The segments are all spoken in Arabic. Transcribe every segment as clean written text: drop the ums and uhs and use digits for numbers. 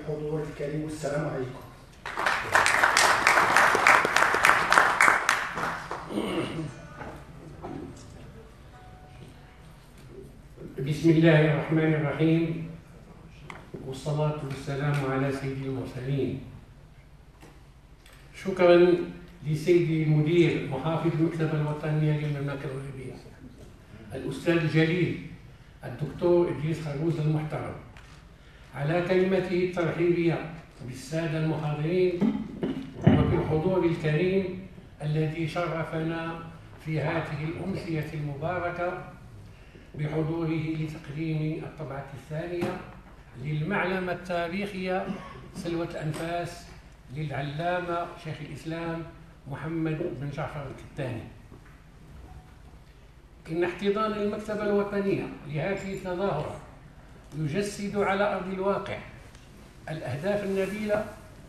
الحضور الكريم والسلام عليكم. بسم الله الرحمن الرحيم، والصلاة والسلام على سيد المرسلين. شكرا لسيدي المدير محافظ المكتبة الوطنية للمملكة المغربية الأستاذ الجليل الدكتور إدريس خروز المحترم على كلمته الترحيبية بالسادة المحاضرين وبالحضور الكريم الذي شرفنا في هذه الأمسية المباركة بحضوره لتقديم الطبعة الثانية للمعلمة التاريخية سلوة الأنفاس للعلامة شيخ الإسلام محمد بن جعفر الكتاني. إن احتضان المكتبة الوطنية لهذه التظاهرة يجسد على أرض الواقع الأهداف النبيلة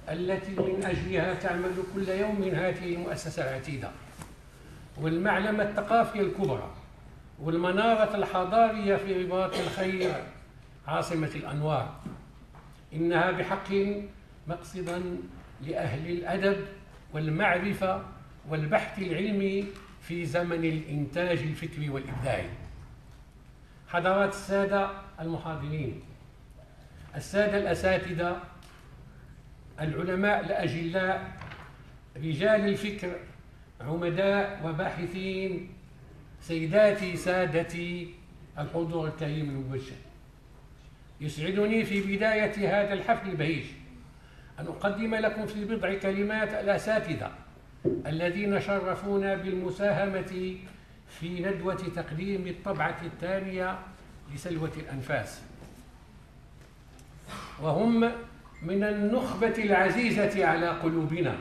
التي من أجلها تعمل كل يوم هذه المؤسسة العتيدة، والمعلمة الثقافية الكبرى والمنارة الحضارية في رباط الخير عاصمة الأنوار. إنها بحق مقصدا لأهل الأدب والمعرفة والبحث العلمي في زمن الإنتاج الفكري والإبداعي. حضرات السادة المحاضرين، السادة الأساتذة، العلماء الأجلاء، رجال الفكر، عمداء وباحثين، سيداتي سادتي، الحضور الكريم المبجل، يسعدني في بداية هذا الحفل البهيج أن أقدم لكم في بضع كلمات الأساتذة الذين شرفونا بالمساهمة في ندوة تقديم الطبعة الثانية لسلوة الأنفاس، وهم من النخبة العزيزة على قلوبنا،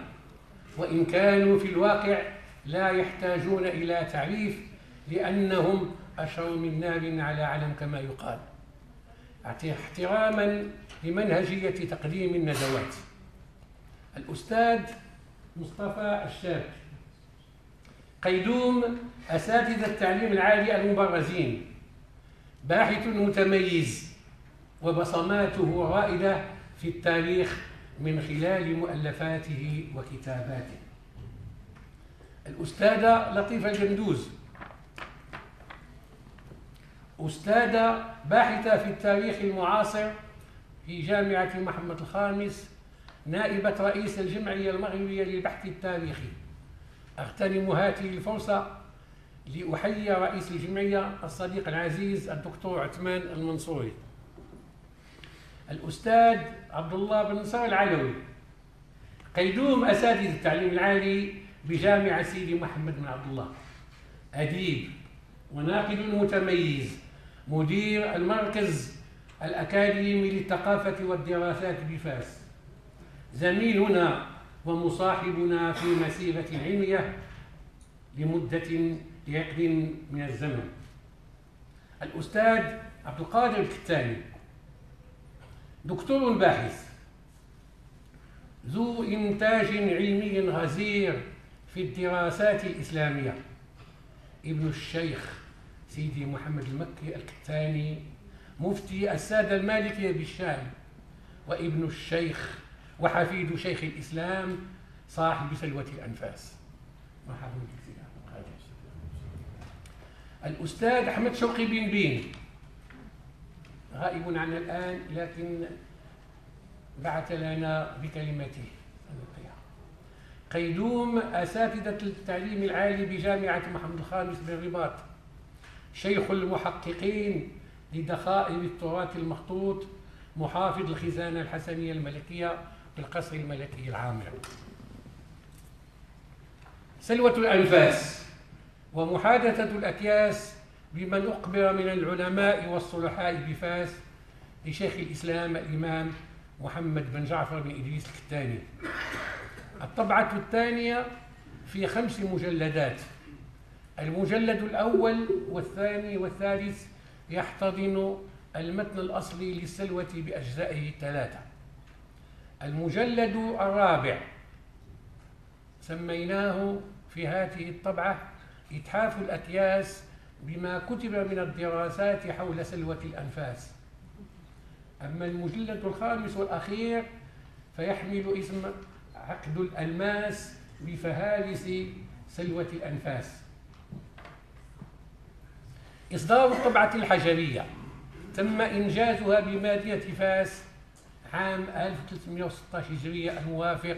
وإن كانوا في الواقع لا يحتاجون إلى تعريف لأنهم أشروا من نار على علم كما يقال، احتراما لمنهجية تقديم الندوات. الأستاذ مصطفى الشاب، قيدوم أساتذة التعليم العالي المبرزين، باحث متميز وبصماته رائدة في التاريخ من خلال مؤلفاته وكتاباته. الأستاذة لطيفة الجندوز، أستاذة باحثة في التاريخ المعاصر في جامعة محمد الخامس، نائبة رئيس الجمعية المغربية للبحث التاريخي. أغتنم هذه الفرصة لأحيي رئيس الجمعية الصديق العزيز الدكتور عثمان المنصوري. الأستاذ عبد الله بن نصر العلوي، قيدوم أساتذة التعليم العالي بجامعة سيدي محمد بن عبد الله، أديب وناقد متميز، مدير المركز الأكاديمي للثقافة والدراسات بفاس، زميلنا ومصاحبنا في مسيرة علمية لمدة لعقد من الزمن. الأستاذ عبد القادر الكتاني، دكتور باحث ذو إنتاج علمي غزير في الدراسات الإسلامية، ابن الشيخ سيدي محمد المكي الكتاني، مفتي السادة المالكية بالشام، وابن الشيخ وحفيد شيخ الإسلام صاحب سلوة الأنفاس. الأستاذ أحمد شوقي بن بين، غائب عنا الآن لكن بعث لنا بكلمته، قيدوم أساتذة التعليم العالي بجامعة محمد الخامس بالرباط، شيخ المحققين لدخائل التراث المخطوط، محافظ الخزانة الحسنية الملكية في القصر الملكي العامر. سلوة الأنفاس ومحادثة الأكياس بمن أقبر من العلماء والصلحاء بفاس لشيخ الإسلام الإمام محمد بن جعفر بن إدريس الكتاني. الطبعة الثانية في 5 مجلدات، المجلد الأول والثاني والثالث يحتضن المتن الأصلي للسلوة بأجزائه 3. المجلد الرابع سميناه في هذه الطبعة إتحاف الأكياس بما كتب من الدراسات حول سلوة الأنفاس، أما المجلد الخامس والأخير فيحمل اسم عقد الألماس بفهارس سلوة الأنفاس. إصدار الطبعة الحجرية تم إنجازها بمدينة فاس عام 1316 هجرية الموافق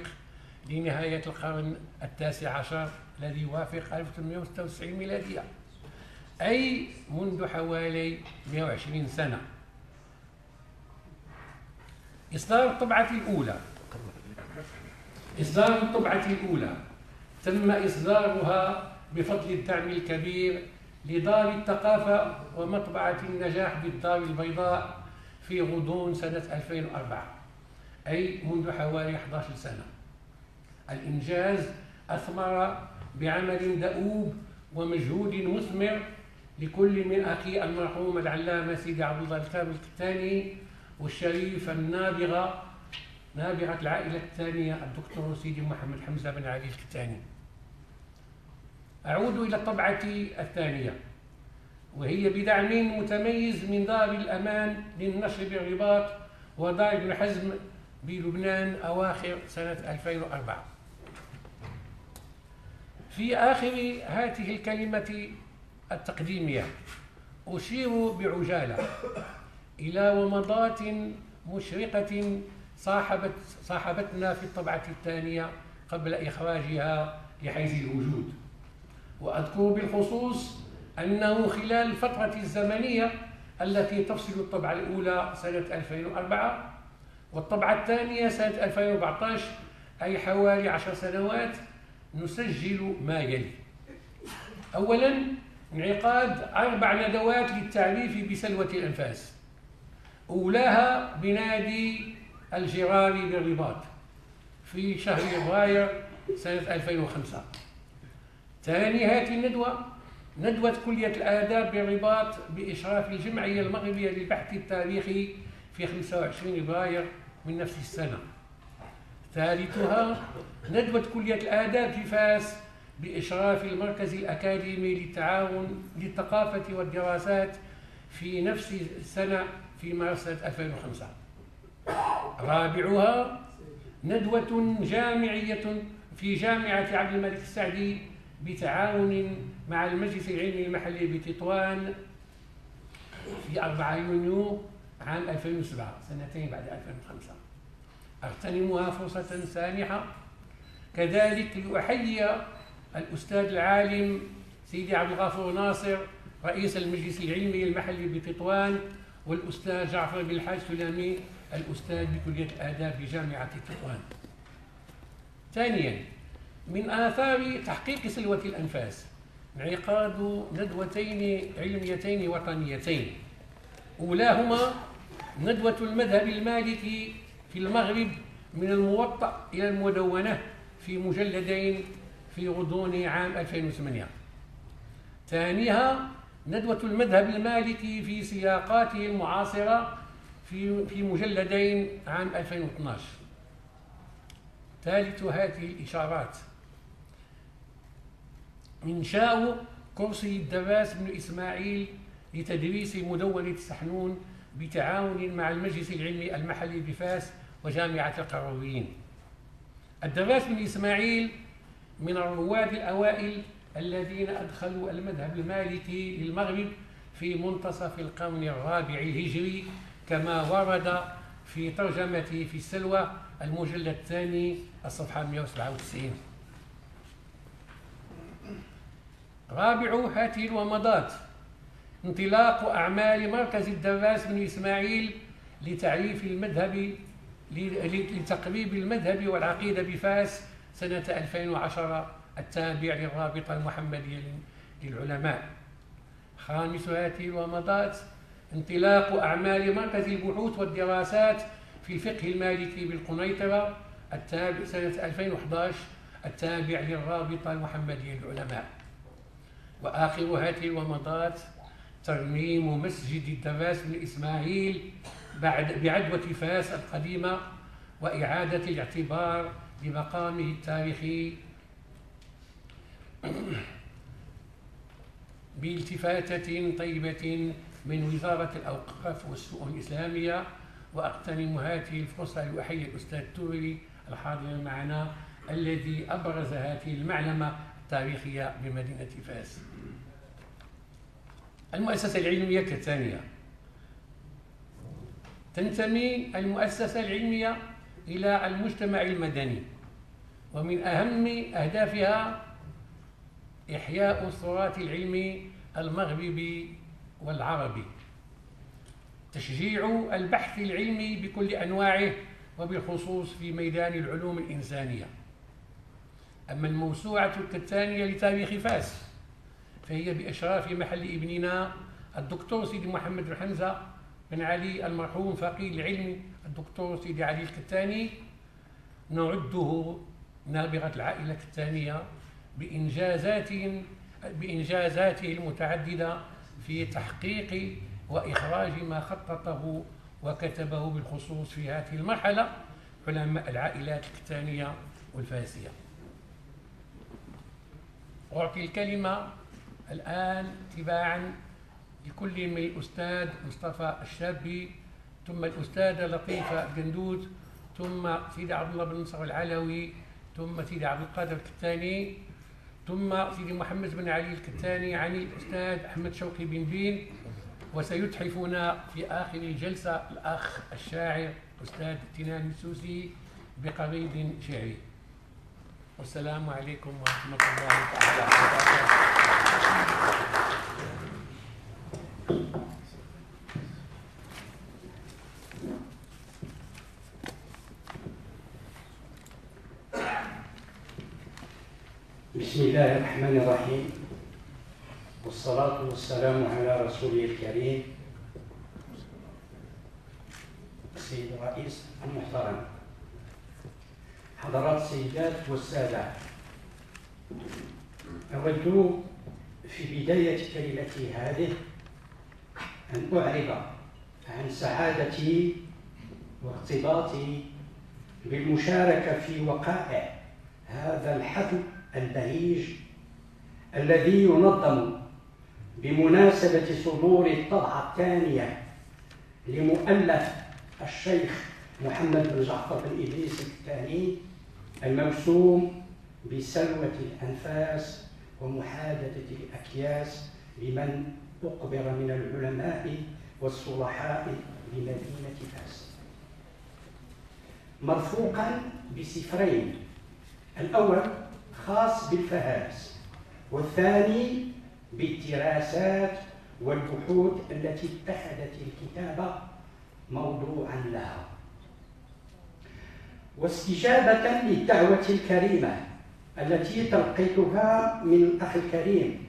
لنهاية القرن التاسع عشر الذي يوافق 1896 ميلادية، أي منذ حوالي 120 سنة. إصدار الطبعة الأولى تم إصدارها بفضل الدعم الكبير لدار الثقافة ومطبعة النجاح بالدار البيضاء في غضون سنة 2004، أي منذ حوالي 11 سنة. الإنجاز أثمر بعمل دؤوب ومجهود مثمر لكل من أخي المرحوم العلامة سيدي عبد الله الكامل الكتاني والشريف نابغة العائلة الثانية الدكتور سيدي محمد حمزة بن علي الكتاني. أعود إلى الطبعة الثانية، وهي بدعم متميز من دار الأمان للنشر بالرباط ودار ابن حزم بلبنان أواخر سنة 2004. في آخر هذه الكلمة التقديمية أشير بعجالة إلى ومضات مشرقة صاحبتنا في الطبعة الثانية قبل إخراجها لحيز الوجود. وأذكر بالخصوص أنه خلال الفترة الزمنية التي تفصل الطبعة الأولى سنة 2004 والطبعة الثانية سنة 2014، أي حوالي 10 سنوات، نسجل ما يلي: أولاً، انعقاد 4 ندوات للتعريف بسلوة الأنفاس، أولاها بنادي الجراري بالرباط في شهر فبراير سنة 2005. ثاني هذه الندوة ندوة كلية الآداب بالرباط بإشراف الجمعية المغربية للبحث التاريخي في 25 فبراير من نفس السنة. ثالثها ندوة كلية الآداب في فاس بإشراف المركز الأكاديمي للتعاون للثقافة والدراسات في نفس السنة في مارس سنة 2005. رابعها ندوة جامعية في جامعة عبد الملك السعدي بتعاون مع المجلس العلمي المحلي بتطوان في 4 يونيو عام 2007، سنتين بعد 2005. أغتنمها فرصة سانحة كذلك لأحيي الأستاذ العالم سيدي عبد الغفور ناصر رئيس المجلس العلمي المحلي بتطوان، والأستاذ جعفر بن الحاج سلامي الأستاذ بكلية الآداب بجامعة تطوان. ثانياً، من آثار تحقيق سلوة الأنفاس انعقاد ندوتين علميتين وطنيتين، أولاهما ندوة المذهب المالكي في المغرب من الموطأ إلى المدونة في مجلدين في غضون عام 2008. ثانيها ندوة المذهب المالكي في سياقاته المعاصرة في مجلدين عام 2012. ثالث هذه الإشارات إنشاء كرسي الدراس بن إسماعيل لتدريس مدونة السحنون بتعاون مع المجلس العلمي المحلي بفاس وجامعة القرويين. الدراس بن إسماعيل من الرواد الأوائل الذين أدخلوا المذهب المالكي للمغرب في منتصف القرن الرابع الهجري، كما ورد في ترجمته في السلوى المجلد الثاني الصفحة 197. رابع هذه الومضات انطلاق أعمال مركز الدراس بن إسماعيل لتعريف المذهب لتقريب المذهب والعقيدة بفاس سنة 2010 التابع للرابطة المحمدية للعلماء. خامس هذه الومضات انطلاق أعمال مركز البحوث والدراسات في الفقه المالكي بالقنيطرة التابع سنة 2011 التابع للرابطة المحمدية للعلماء. وآخر هذه الومضات ترميم مسجد الدراس بن إسماعيل بعدوة فاس القديمة وإعادة الاعتبار بمقامه التاريخي بالتفاتة طيبة من وزارة الأوقاف والشؤون الإسلامية وأغتنم هذه الفرصة لأحيي الأستاذ توري الحاضر معنا الذي أبرز هذه المعلمة التاريخية بمدينة فاس. المؤسسة العلمية كالتالية: تنتمي المؤسسة العلمية إلى المجتمع المدني، ومن أهم أهدافها إحياء التراث العلمي المغربي والعربي، تشجيع البحث العلمي بكل أنواعه وبالخصوص في ميدان العلوم الإنسانية. أما الموسوعة الثانية لتاريخ فاس فهي بإشراف محل ابننا الدكتور سيدي محمد بن حمزة بن علي المرحوم فقيه العلم الدكتور سيدي علي الكتاني، نعده نابغة العائلة الكتانية بإنجازاته المتعددة في تحقيق وإخراج ما خططه وكتبه بالخصوص في هذه المرحلة علماء العائلات الكتانية والفاسية. أعطي الكلمة الآن تباعا لكل من الأستاذ مصطفى الشابي، ثم الأستاذة لطيفة الجندود، ثم سيدي عبد الله بن نصر العلوي، ثم سيدي عبد القادر الكتاني، ثم سيدي محمد بن علي الكتاني عن الأستاذ أحمد شوقي بن بين، وسيتحفنا في آخر الجلسة الأخ الشاعر أستاذ تنان السوسي بقريد شعري. والسلام عليكم ورحمة الله تعالى وبركاته. بسم الله الرحمن الرحيم، والصلاة والسلام على رسوله الكريم السيد الرئيس المحترم، حضرات السيدات والسادة، أود في بداية كلمتي هذه أن أعرب عن سعادتي وارتباطي بالمشاركة في وقائع هذا الحفل البهيج الذي ينظم بمناسبة صدور الطبعة الثانية لمؤلف الشيخ محمد بن جعفر بن إدريس الثاني الموسوم بسلوة الأنفاس ومحادثة الأكياس لمن أقبر من العلماء والصلحاء بمدينة فاس، مرفوقا بسفرين: الأول خاص بالفهارس، والثاني بالدراسات والبحوث التي اتخذت الكتابة موضوعا لها. واستجابة للدعوة الكريمة التي تلقيتها من الأخ الكريم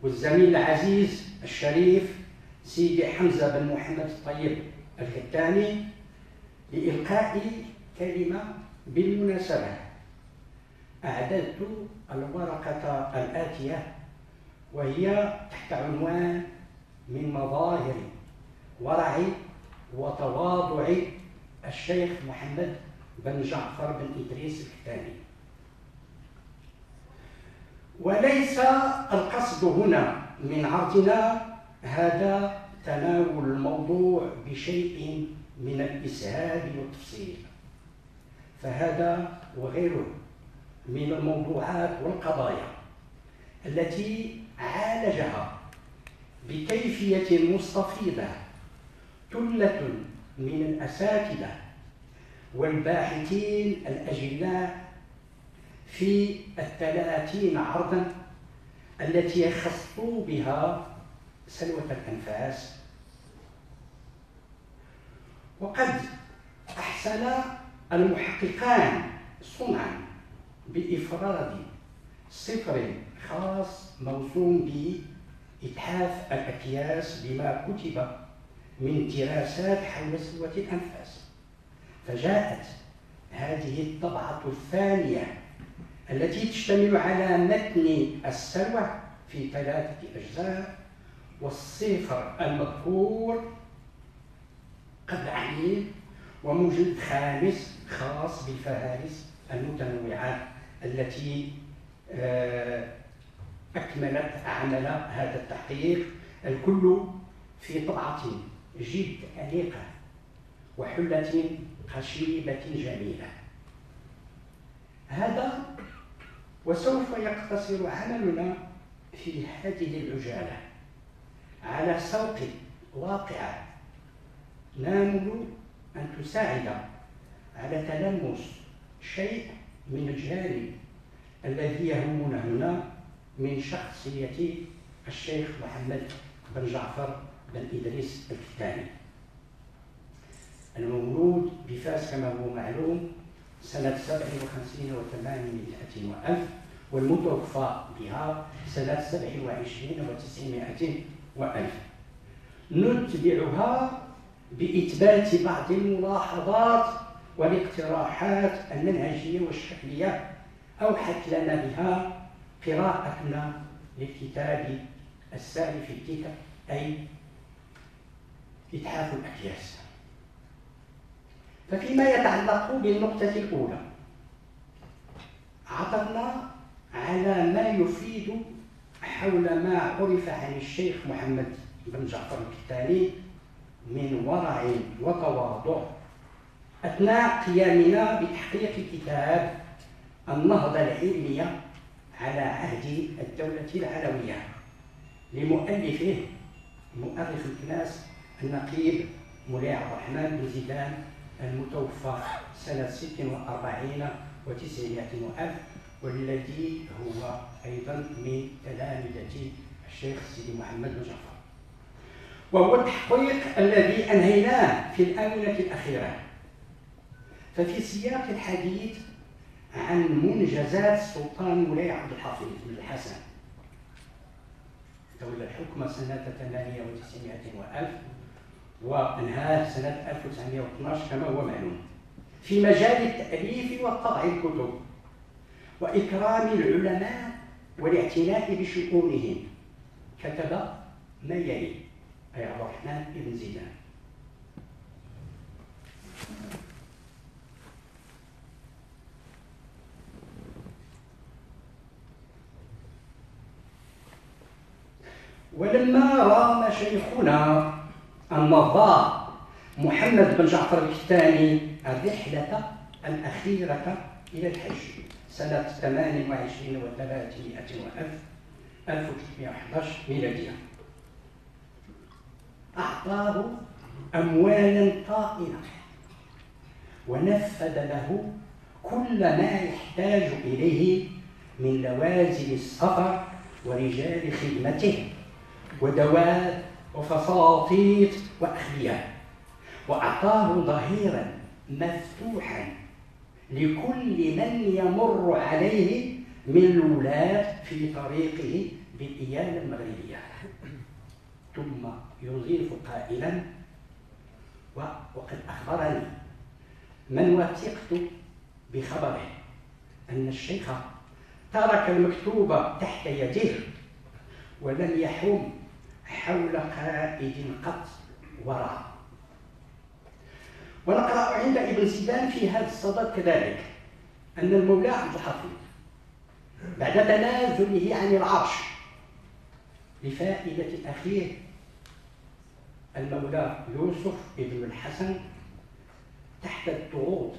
والزميل العزيز الشريف سيدي حمزة بن محمد الطيب الكتاني لإلقاء كلمة بالمناسبة، أعددت الورقة الآتية، وهي تحت عنوان: من مظاهر ورع وتواضع الشيخ محمد بن جعفر بن إدريس الكتاني. وليس القصد هنا من عرضنا هذا تناول الموضوع بشيء من الإسهاب والتفصيل، فهذا وغيره من الموضوعات والقضايا التي عالجها بكيفية مستفيضة ثلة من الأساتذة والباحثين الأجلاء في 30 عرضا التي خصوا بها سلوة الأنفاس. وقد أحسن المحققان صنعا بإفراد صفر خاص موسوم بإتحاف الأكياس بما كتب من دراسات حول سلوة الأنفاس، فجاءت هذه الطبعة الثانية التي تشتمل على متن السلوى في 3 أجزاء، والصفر المذكور قبل حين، وموجد خامس خاص بالفهارس المتنوعة التي أكملت عمل هذا التحقيق، الكل في طبعة جد أنيقة وحلة خشيبة جميلة. هذا وسوف يقتصر عملنا في هذه العجالة على سوق واقعة نامل أن تساعد على تلمس شيء من الجانب الذي يهمنا هنا من شخصية الشيخ محمد بن جعفر بن إدريس الكتاني، المولود بفاس كما هو معلوم سنة 57 و800 وألف، والمتوفى بها سنة 27 و900 وألف. نتبعها بإثبات بعض الملاحظات والاقتراحات المنهجية والشكلية أوحت لنا بها قراءتنا للكتاب السائل في الكتاب، أي إتحاف الأكياس. ففيما يتعلق بالنقطة الأولى، عثرنا على ما يفيد حول ما عرف عن الشيخ محمد بن جعفر الكتاني من ورع وتواضع أثناء قيامنا بتحقيق كتاب النهضة العلمية على عهد الدولة العلوية لمؤلفه مؤرخ الكناس النقيب مولاي عبد الرحمن بن زيدان المتوفى سنة 46 و900 وألف، والذي هو أيضا من تلامذة الشيخ سيدي محمد بن جعفر، وهو التحقيق الذي أنهيناه في الآونة الأخيرة. ففي سياق الحديث عن منجزات السلطان مولاي عبد الحفيظ بن الحسن، تولى الحكم سنة 98 وألف وانهاه سنة 1912 كما هو معلوم، في مجال التأليف وطبع الكتب وإكرام العلماء والاعتناء بشؤونهم، كتب ما يلي: أي عبد الرحمن بن زيدان. ولما رام شيخنا النظار محمد بن جعفر الكتاني الرحلة الأخيرة إلى الحج سنة 28 و300 وألف 1311 ميلادية، أعطاه أموالا طائلة ونفذ له كل ما يحتاج إليه من لوازم السفر ورجال خدمته ودواب وفساطيط وأخبية، وأعطاه ظهيرا مفتوحا لكل من يمر عليه من الولاة في طريقه بالإيالة المغربية. ثم يضيف قائلا: وقد أخبرني من وثقت بخبره أن الشيخ ترك المكتوب تحت يديه ولم يحوم حول قائد قط وراء. ونقرأ عند ابن زيدان في هذا الصدد كذلك أن المولى عبد الحفيظ بعد تنازله عن العرش لفائدة أخيه المولى يوسف ابن الحسن تحت الضغوط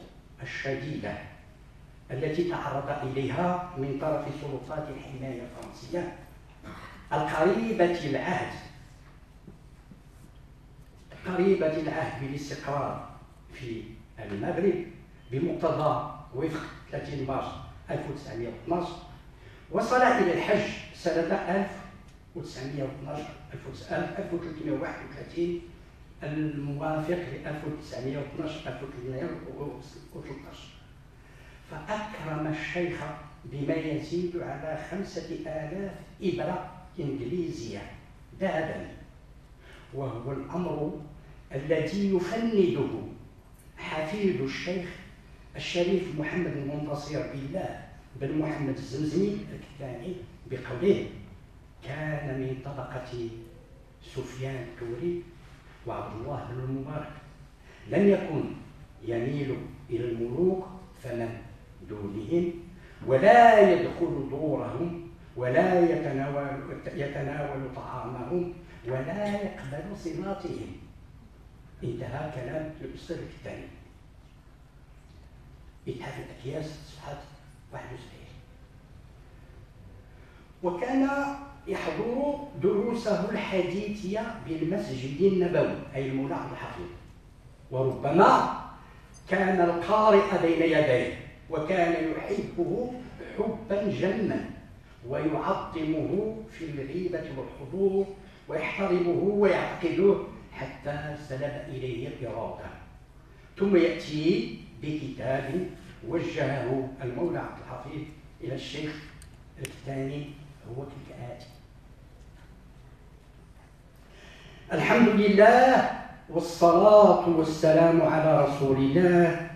الشديدة التي تعرض إليها من طرف سلطات الحماية الفرنسية قريبة العهد بالاستقرار في المغرب بمقتضى وفق 30 مارس 1912، وصل إلى الحج سنة 1331 الموافق ل 1912 فأكرم الشيخ بما يزيد على 5000 إبرة إنجليزية ذهبا، وهو الأمر الذي يفنده حفيد الشيخ الشريف محمد المنتصر بالله بن محمد الزمزمي الكتاني بقوله: كان من طبقة سفيان الثوري وعبد الله بن المبارك، لم يكن يميل إلى الملوك فمن دونهم، ولا يدخل دورهم، ولا يتناول طعامهم، ولا يقبل صلاتهم. انتهى كلام الأستاذ الثاني. إتحاف الأكياس صفحة 71. وكان يحضر دروسه الحديثية بالمسجد النبوي أي المولى عبد الحفيظ، وربما كان القارئ بين يديه، وكان يحبه حبا جما ويعظمه في الغيبة والحضور ويحترمه ويعقده حتى سلب إليه الإرادة. ثم يأتي بكتاب وجهه المولى عبد الحفيظ إلى الشيخ الثاني، هو كالآتي: الحمد لله والصلاة والسلام على رسول الله.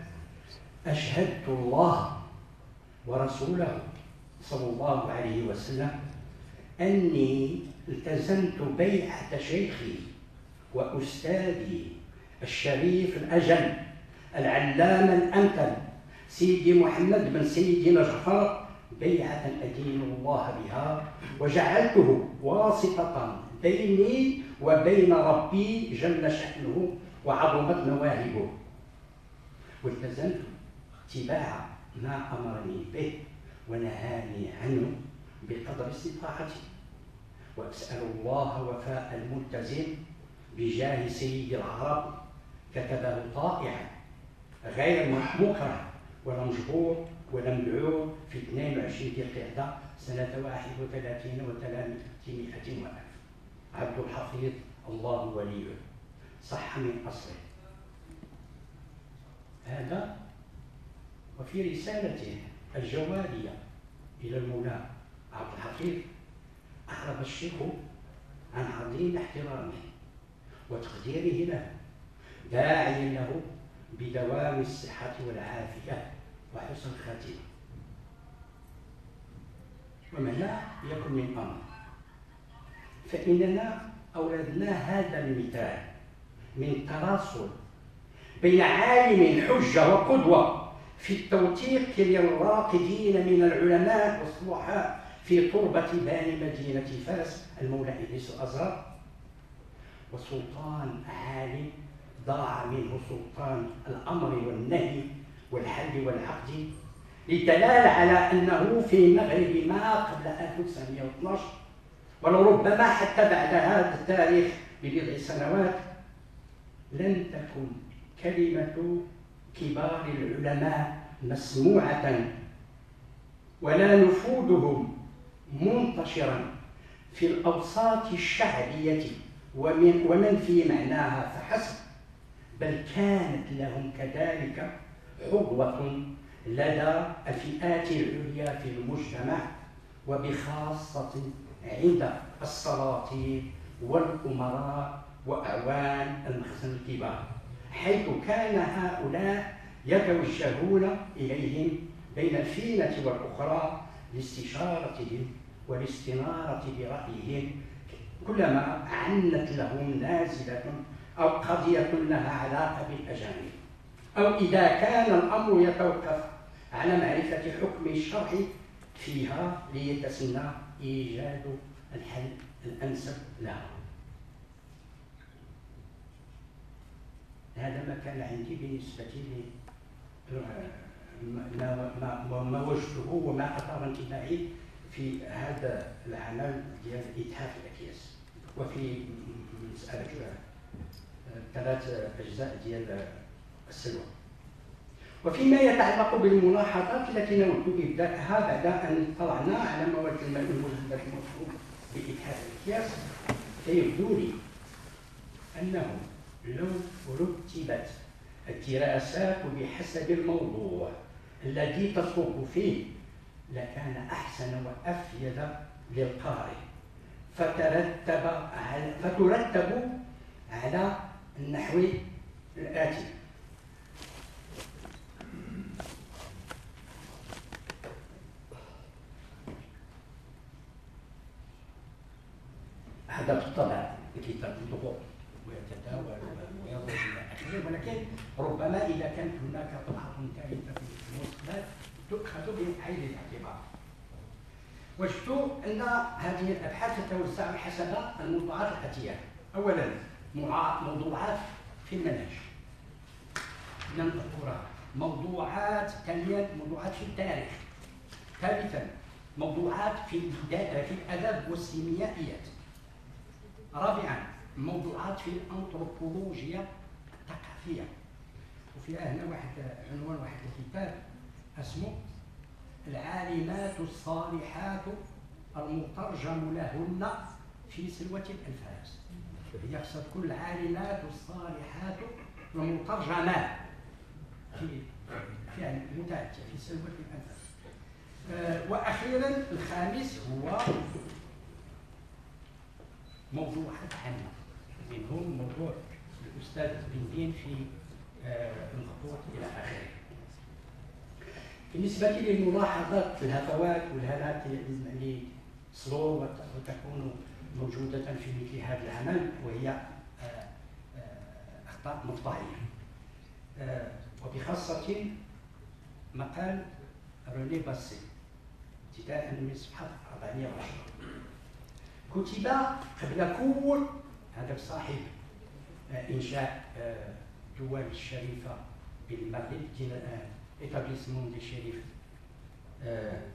أشهدت الله ورسوله صلى الله عليه وسلم أني التزمت بيعة شيخي وأستاذي الشريف الأجل العلامة الأمثل سيدي محمد بن سيدنا جعفر بيعة أدين الله بها، وجعلته واسطة بيني وبين ربي جل شأنه وعظمت مواهبه، والتزمت اتباع ما أمرني به ونهاني عنه بقدر استطاعتي، وأسأل الله وفاء الملتزم بجاه سيد العرب كتبه طائعا غير مكره ولا مجبور ولا مدعو في 22 ذي القعدة سنة 31 و300 وألف. عبد الحفيظ الله وليه، صح من أصله. هذا وفي رسالته الجوادية إلى المولى عبد الحفيظ أعرب الشيخ عن عظيم احترامه وتقديره له، داعيا له بدوام الصحة والعافية وحسن الخاتمة. ومهما يكن من أمر فإننا أوردنا هذا المثال من تراصل بين عالم حجة وقدوة في التوثيق للراقدين من العلماء والصلحاء في تربة باني مدينة فاس المولى إدريس الأزهر، وسلطان عالم ضاع منه سلطان الأمر والنهي والحل والعقد، للدلالة على أنه في مغرب ما قبل 1912 ولربما حتى بعد هذا التاريخ ببضع سنوات لن تكن كلمة كبار العلماء مسموعة ولا نفوذهم منتشرا في الأوساط الشعبية ومن في معناها فحسب، بل كانت لهم كذلك حظوة لدى الفئات العليا في المجتمع، وبخاصة عند السلاطين والأمراء وأعوان المخزن الكبار، حيث كان هؤلاء يتوجهون إليهم بين الفينة والأخرى لاستشارتهم والاستنارة برأيهم كلما عنت لهم نازلة أو قضية لها علاقة بالأجانب، أو إذا كان الأمر يتوقف على معرفة حكم الشرع فيها ليتسنى إيجاد الحل الأنسب لها. هذا ما كان عندي بالنسبة ما وجدته وما أثار انتباهي في هذا العمل ديال إتحاف الأكياس. وفي مسألة 3 أجزاء ديال السلوى. وفيما يتعلق بالملاحظات التي نود إبداءها بعد أن اطلعنا على مواد الماء المجهدة المطلوب بإتحاف الأكياس، فيبدو لي أنه لو رتبت الدراسات بحسب الموضوع الذي تصب فيه لكان أحسن وأفيد للقارئ، فترتب على النحو الآتي: هذا بالطبع الكتاب يضغط ويتداول ويضرب إلى آخره، ولكن ربما إذا كانت هناك طبعة ثالثة في المستند تؤخذ بعين الاعتبار. وجدت أن هذه الأبحاث تتوزع حسب الموضوعات الآتية: أولا موضوعات في المنهج لم تذكرها. موضوعات ثانية موضوعات في التاريخ. ثالثا موضوعات في الآداب والسيميائيات. رابعا موضوعات في الأنثروبولوجيا الثقافية. وفيها هنا عنوان واحد الكتاب اسمه العالمات الصالحات المترجم لهن في سلوة الأنفاس. هي خصها تكون العالمات الصالحات المترجمات في المتعدية في سلوة الأنفاس. وأخيرا الخامس هو موضوعات عامة، منهم موضوع الأستاذ بن دين في الخطوط إلى آخره. بالنسبة للملاحظات في الهفوات والهالات اللي صلوا وتكون موجودة في مثل هذا العمل، وهي أخطاء مطبعية، وبخاصة مقال روني باسي ابتداء من صفحة 410 كتب قبل كل هذا صاحب إنشاء دول الشريفة بالمغرب، إتابليسمون دي شريف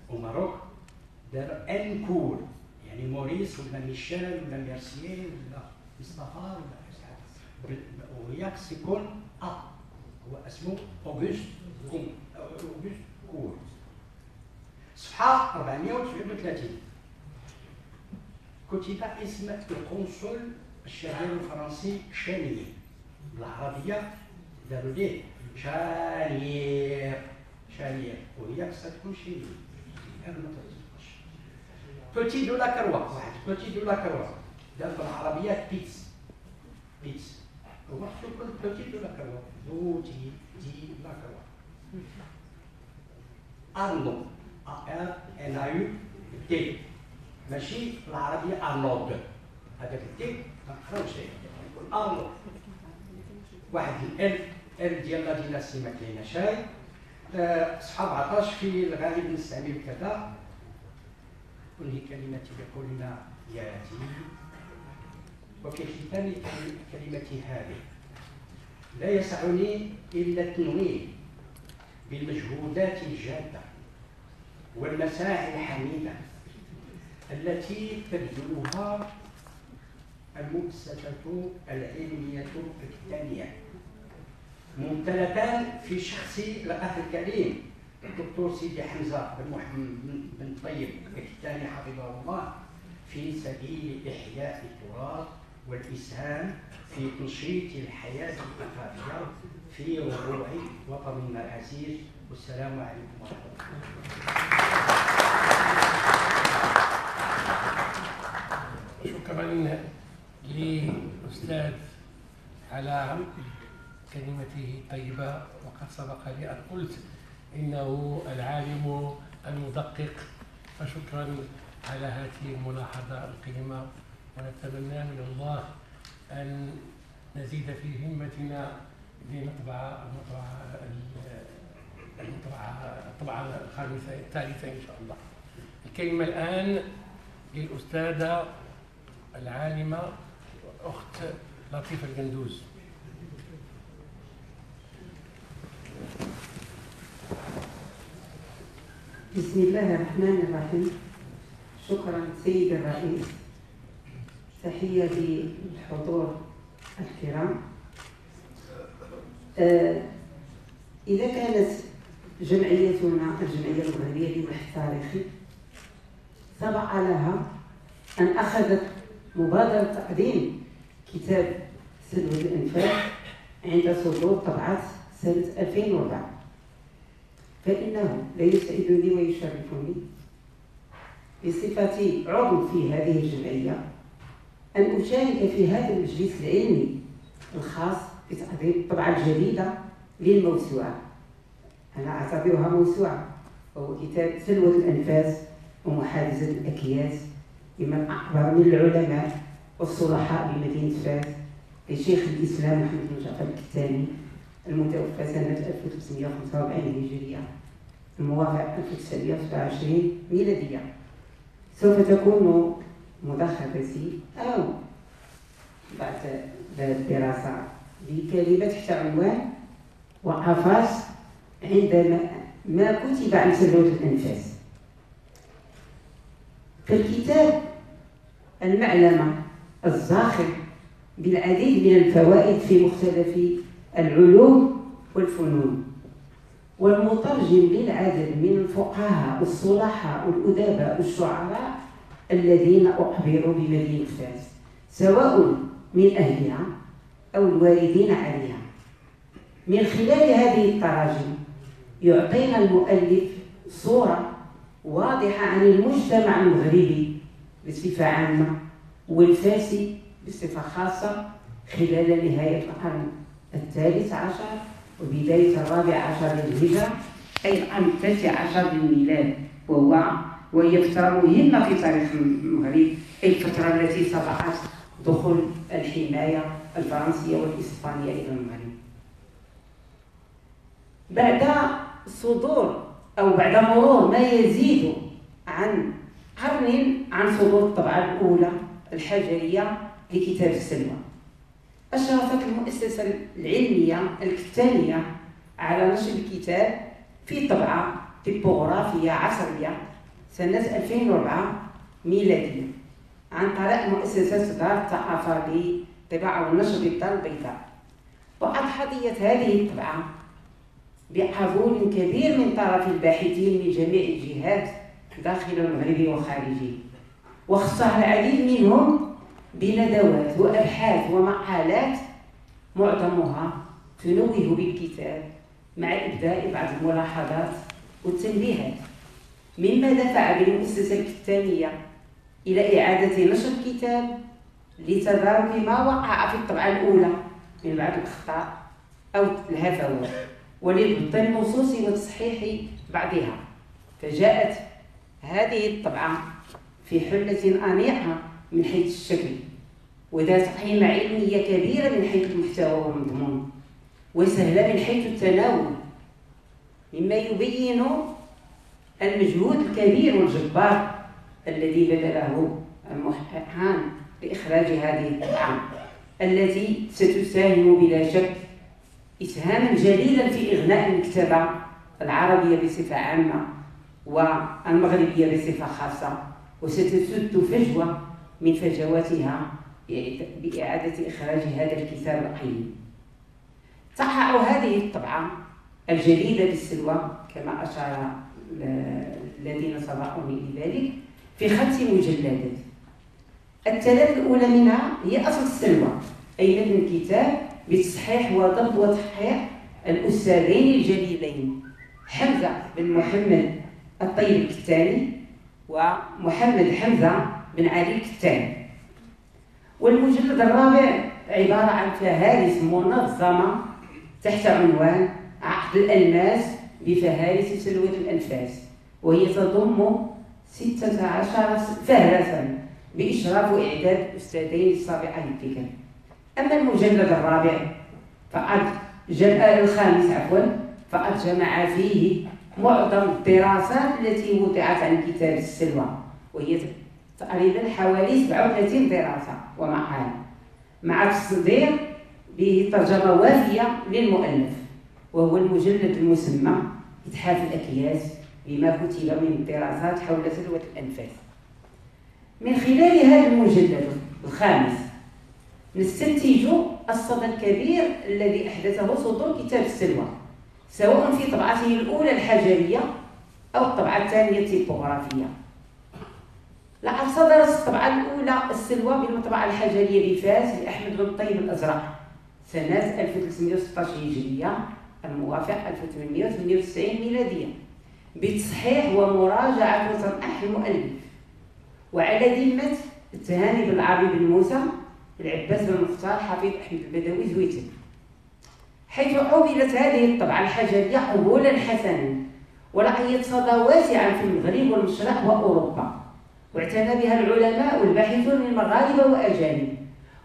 وماروك، دار ان كور، يعني موريس ولا ميشيل ولا ميرسييه ولا مصطفى ولا اسعد، وهي يكون هو اسمه اوغست كور. صفحة 439 كتب اسم القنصل الشهير الفرنسي شانيير، بالعربية داروا ليه شانيير وهي خصها تكون شيرين. بوتي دو لا كروا، واحد بوتي دو لا كروا دار بالعربية بيتس هو خصو يكون بوتي دو لا كروا، بوتي دي لا كروا. أرنو أر تي ماشي بالعربية أرنولد، هذاك التي ما نقراوش يكون أرنولد. واحد ال ديال لا ديناسي ما كايناش هاي. صفحة 14 في الغالب نستعمل كذا كل كلمتي بقولنا ياتي وفي ختام كلمتي هذه لا يسعني إلا التنويه بالمجهودات الجادة والمساعي الحميدة التي تبذلها المؤسسة العلمية الثانية، ممتلكان في شخص الأخ الكريم الدكتور سيدي حمزة بن محمد بن طيب الكتاني حفظه الله، في سبيل إحياء التراث والإسهام في تنشيط الحياة الثقافية في ربوع وطننا العزيز. والسلام عليكم ورحمة الله. شكرا للأستاذ على كلمته طيبة، وقد سبق لي أن قلت إنه العالم المدقق، فشكرا على هذه الملاحظة القيمة، ونتمنى من الله أن نزيد في همتنا لنطبع الطبعة الثالثة إن شاء الله. الكلمة الآن للأستاذة العالمة أخت لطيفة القندوز. بسم الله الرحمن الرحيم. شكرا سيد الرئيس. تحية للحضور الكرام. إذا كانت جمعيتنا الجمعية المغربية للبحث التاريخي سبق لها أن أخذت مبادرة تقديم كتاب سلوى الأنفاس عند صدور طبعة سنة 2004، فإنه لا يسعدني ويشرفني بصفتي عضو في هذه الجمعية أن أشارك في هذا المجلس العلمي الخاص بتقديم الطبعة الجديدة للموسوعة. أنا أعتبرها موسوعة، وهو كتاب سلوى الأنفاس ومحادثة الأكياس لمن أكبر من العلماء والصلحاء بمدينة فاس لشيخ الإسلام محمد بن جعفر الكتاني المتوفى سنة 1945 هجرية الموافق 1927 ميلادية. سوف تكون ملخصتي أو بعد الدراسة بكلمة تحت عنوان وقفات عندما ما كتب عن سلوة الأنفاس. فالكتاب المعلمة الزاخر بالعديد من الفوائد في مختلف العلوم والفنون، والمترجم للعدد من الفقهاء الصلحاء والأدباء والشعراء الذين أخبروا بمدينة فاس، سواء من أهلها أو الواردين عليها. من خلال هذه التراجم يعطينا المؤلف صورة واضحة عن المجتمع المغربي بصفة عامة والفاسي بصفة خاصة خلال نهاية القرن الثالث عشر وبداية الرابع عشر للهجرة، أي القرن التاسع عشر للميلاد، وهي فترة مهمة في تاريخ المغرب، أي الفترة التي سبقت دخول الحماية الفرنسية والإسبانية إلى المغرب. بعد صدور أو بعد مرور ما يزيد عن قرن عن صدور الطبعة الأولى الحجرية لكتاب السلوى، أشرفت المؤسسة العلمية الكتانية على نشر الكتاب في طبعة تيبوغرافية عصرية سنة 2004 ميلادية عن طريق مؤسسة دار الثقافة للطباعة والنشر بالدار البيضاء. وأضحت هذه الطبعة بقبول كبير من طرف الباحثين من جميع الجهات داخل المغرب وخارجه، واختصر العديد منهم بندوات وأبحاث ومقالات معظمها تنوه بالكتاب مع إبداء بعض الملاحظات والتنبيهات، مما دفع بالمؤسسة الكتانية إلى إعادة نشر الكتاب لتدارك ما وقع في الطبعة الأولى من بعض الأخطاء أو الهفوات، ولضبط النصوص وتصحيح بعضها. فجاءت هذه الطبعة في حلة أنيقة من حيث الشكل، وذات قيمة علمية كبيرة من حيث المحتوى والمضمون، وسهلة من حيث التناول، مما يبين المجهود الكبير والجبار الذي بذله المحققان لإخراج هذه الطبعة التي ستساهم بلا شك إسهاما جليلا في إغناء المكتبة العربية بصفة عامة والمغربية بصفة خاصة، وستسد فجوة من فجواتها بإعادة إخراج هذا الكتاب القيم. تقع هذه الطبعة الجديدة للسلوى كما أشار الذين سبقوني لذلك في 5 مجلدات. الثلاث الأولى منها هي أصل السلوى، أي متن الكتاب بتصحيح وضبط وتحقيق الأستاذين الجليلين حمزة بن محمد الطيب الكتاني ومحمد حمزة بن علي الكتاني. والمجلد الرابع عبارة عن فهارس منظمة تحت عنوان عقد الألماس بفهارس سلوة الأنفاس، وهي تضم 16 فهرسا بإشراف وإعداد الأستاذين السابقين الذكر. أما المجلد الخامس فقد جمع فيه معظم الدراسات التي وضعت عن كتاب السلوى، وهي تقريبا حوالي 37 دراسة ومقال، مع تصدير به ترجمة وافية للمؤلف، وهو المجلد المسمى إتحاف الأكياس بما كتب من الدراسات حول سلوة الأنفاس. من خلال هذا المجلد الخامس نستنتج الصدى الكبير الذي أحدثه صدور كتاب السلوى، سواء في طبعته الأولى الحجرية أو الطبعة الثانية التيبوغرافية. لقد صدرت الطبعة الأولى السلوى بالمطبعة الحجرية بفاس لأحمد بن طيب الأزرق سنة 1316 هجرية الموافق 1898 ميلادية، بتصحيح ومراجعة وتنقيح المؤلف، وعلى ذمة التهاني بن العربي بن موسى العباس بن مختار حفيظ أحمد البدوي زويتن، حيث قبلت هذه الطبعة الحجرية قبولا حسنا ولقيت صدى واسعا في المغرب والمشرق وأوروبا، واعتنى بها العلماء والباحثون من مغاربة وأجانب،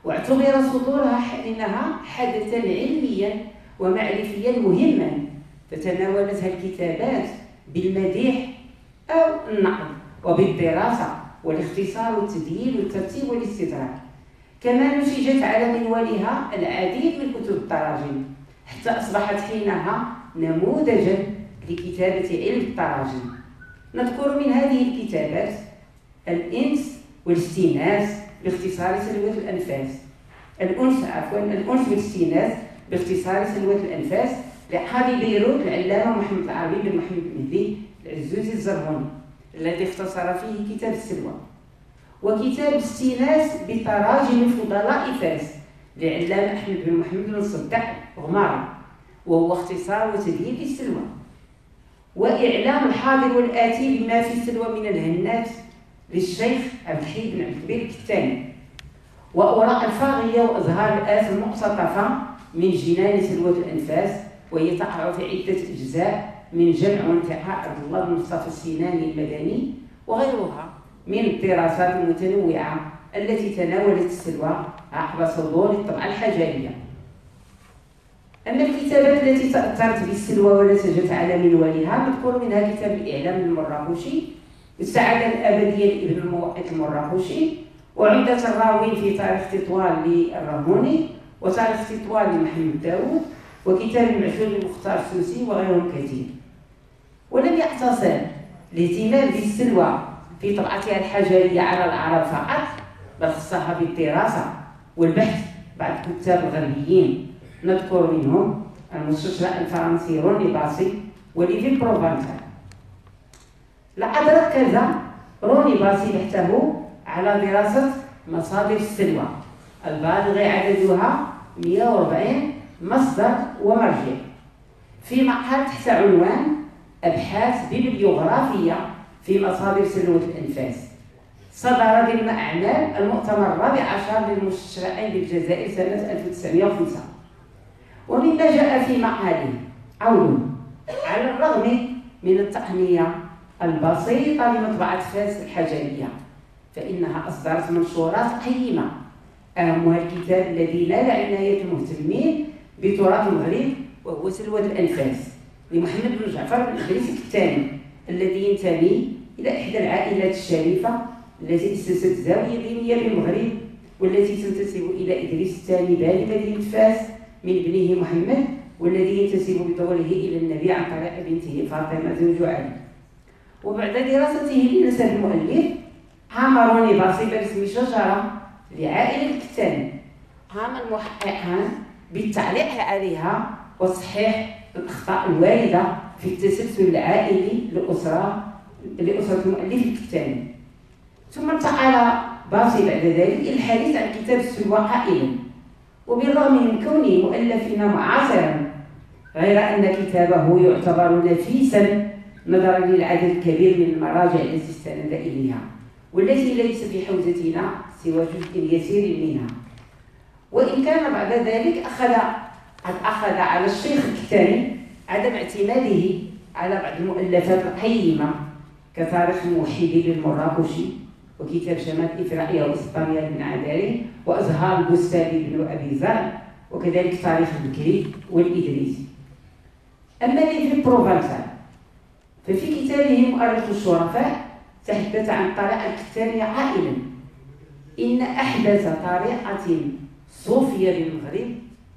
واعتبر صدورها إنها حدثا علميا ومعرفيا مهما فتناولتها الكتابات بالمديح أو النقد وبالدراسة والاختصار والتدليل والترتيب والاستدراك، كما نتجت على منوالها العديد من كتب التراجم، حتى أصبحت حينها نموذجا لكتابة علم التراجم. نذكر من هذه الكتابات الإنس والاستئناس باختصار سلوة الأنفاس، الأنس والاستئناس باختصار سلوة الأنفاس لحاضي بيروت العلامة محمد العربي بن محمد المهدي العزوزي الزرهوني الذي اختصر فيه كتاب السلوى، وكتاب الاستئناس بتراجم فضلاء فاس للعلامة أحمد بن محمد بن صدق غمارة وهو اختصار وتدليل للسلوى، وإعلام الحاضر والآتي بما في السلوى من الهنات للشيخ عبد الحي بن عبد الكبير الكتاني، وأوراق الفاغية وأزهار الآس المقتطفة من جنان سلوة الأنفاس، وهي تقع في عدة أجزاء من جمع وانتقاء عبد الله بن مصطفى السيناني المدني وغيرها من الدراسات المتنوعة التي تناولت السلوى عقب صدور الطبعة الحجرية. أما الكتابات التي تأثرت بالسلوى ونتجت على منوالها نذكر منها كتاب الإعلام المراكشي، السعادة الأبدية لابن الموقت المراكشي، وعمدة الراوين في تاريخ تطوان للرهوني، وتاريخ تطوان لمحمد داوود، وكتاب المعشور لمختار السوسي وغيرهم كثير. ولم يقتصر الاهتمام بالسلوى في طبعتها الحجرية على العرب فقط، بل خصها بالدراسة والبحث بعض الكتاب الغربيين، نذكر منهم المستشرق الفرنسي روني باسي وليفي بروفانسال. لقد ركز روني باسي بحثه على دراسة مصادر السلوى البالغ عددها 140 مصدر ومرجع في معهد تحت عنوان أبحاث ببليوغرافية في مصادر سلوة الأنفاس، صدر ضمن أعمال المؤتمر الرابع عشر للمستشرقين بالجزائر سنة 1905. ومما جاء في معهده عونه على الرغم من التقنية البسيطة لمطبعة فاس الحجرية، فإنها أصدرت منشورات قيمة، أهمها الكتاب الذي نال عناية المهتمين بتراث المغرب وهو سلوة الأنفاس لمحمد بن جعفر بن إدريس الكتاني، الذي ينتمي إلى إحدى العائلات الشريفة التي أسست زاوية دينية بالمغرب، والتي تنتسب إلى إدريس الثاني بالي مدينة فاس من ابنه محمد، والذي ينتسب بدوره إلى النبي عن طريق بنته فاطمة زوج علي. وبعد دراسته لنسب المؤلف قام روني باسي برسم شجرة لعائلة الكتاني، قام المحققان بالتعليق عليها وتصحيح الأخطاء الواردة في التسلسل العائلي لأسرة المؤلف الكتاني. ثم انتقل باسي بعد ذلك إلى الحديث عن كتاب السلوى قائلا: وبالرغم من كونه مؤلفنا معاصرا، غير أن كتابه يعتبر نفيسا نظرا للعدد الكبير من المراجع التي استند إليها، والتي ليس في حوزتنا سوى جزء يسير منها. وإن كان بعد ذلك أخذ على الشيخ الكتاني عدم اعتماده على بعض المؤلفات القيمة كتاريخ الموحدي للمراكشي، وكتاب شمال إفريقيا وإسبانيا بن عداري، وأزهار البستاني بن أبي زرع، وكذلك تاريخ البكري والإدريسي. أما ليفي بروفانسال ففي كتابه مؤرخ الشرفاء تحدث عن الطريقة الكتانية قائلا: إن أحدث طريقة صوفية للمغرب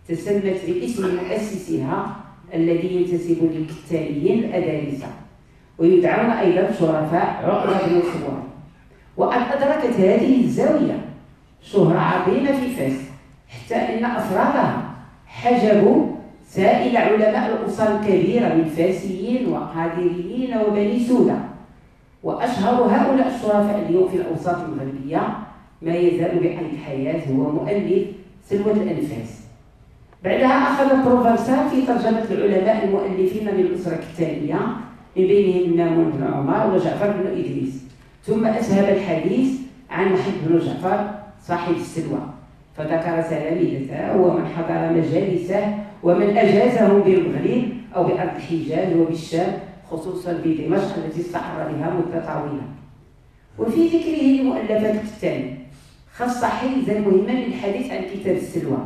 تسمت باسم مؤسسها الذي ينتسب للكتانيين الأدارسة، ويدعون أيضا شرفاء عقبة بن صبور. وقد أدركت هذه الزاوية شهرة عظيمة في فاس، حتى أن أفرادها حجبوا سائل علماء الأسر الكبيرة من فاسيين وقادريين وبني سودة. وأشهر هؤلاء الشرفاء اليوم في الأوساط المغربية ما يزال بقيد الحياة هو مؤلف سلوة الأنفاس. بعدها أخذ بروفانسال في ترجمة العلماء المؤلفين من الأسرة الكتانية، من بينهم مامون بن عمر وجعفر بن إدريس، ثم أسهب الحديث عن محمد بن جعفر صاحب السلوى، فذكر تلاميذه ومن حضر مجالسه ومن أجازهم بالمغرب أو بأرض الحجاز وبالشام، خصوصا بدمشق التي استقر بها مدة طويلة. وفي ذكره لمؤلفات الكتاني خص حيزا مهما للحديث عن كتاب السلوى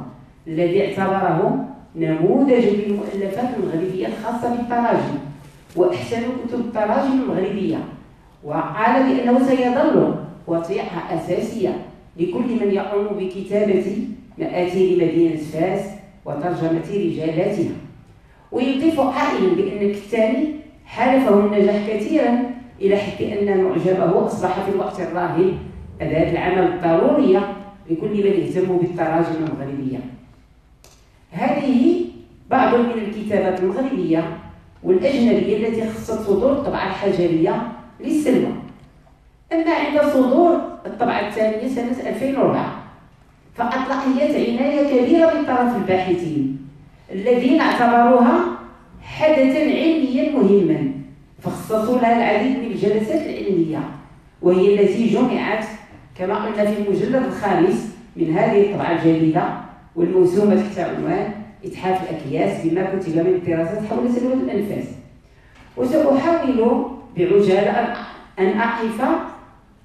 الذي اعتبره نموذجا للمؤلفات المغربية الخاصة بالتراجم وأحسن كتب التراجم المغربية، وقال بأنه سيظل وثيقة أساسية لكل من يقوم بكتابة مآثير مدينة فاس وترجمة رجالاتها. ويضيف قائلا بأن الكتاني حالفه النجاح كثيرا إلى حد أن معجبه أصبح في الوقت الراهن أداة العمل الضرورية لكل من يهتم بالتراجم المغربية. هذه بعض من الكتابات المغربية والأجنبية التي خصت صدور الطبعة الحجرية للسلوى. أما عند صدور الطبعة الثانية سنة 2004 فقد لقيت عناية كبيرة من طرف الباحثين الذين اعتبروها حدثا علميا مهما، فخصصوا لها العديد من الجلسات العلمية، وهي التي جمعت كما قلنا في المجلد الخامس من هذه الطبعة الجديدة والموسومة تحت عنوان إتحاف الأكياس بما كتب من الدراسات حول سلوى الأنفاس. وسأحاول بعجالة أن أقف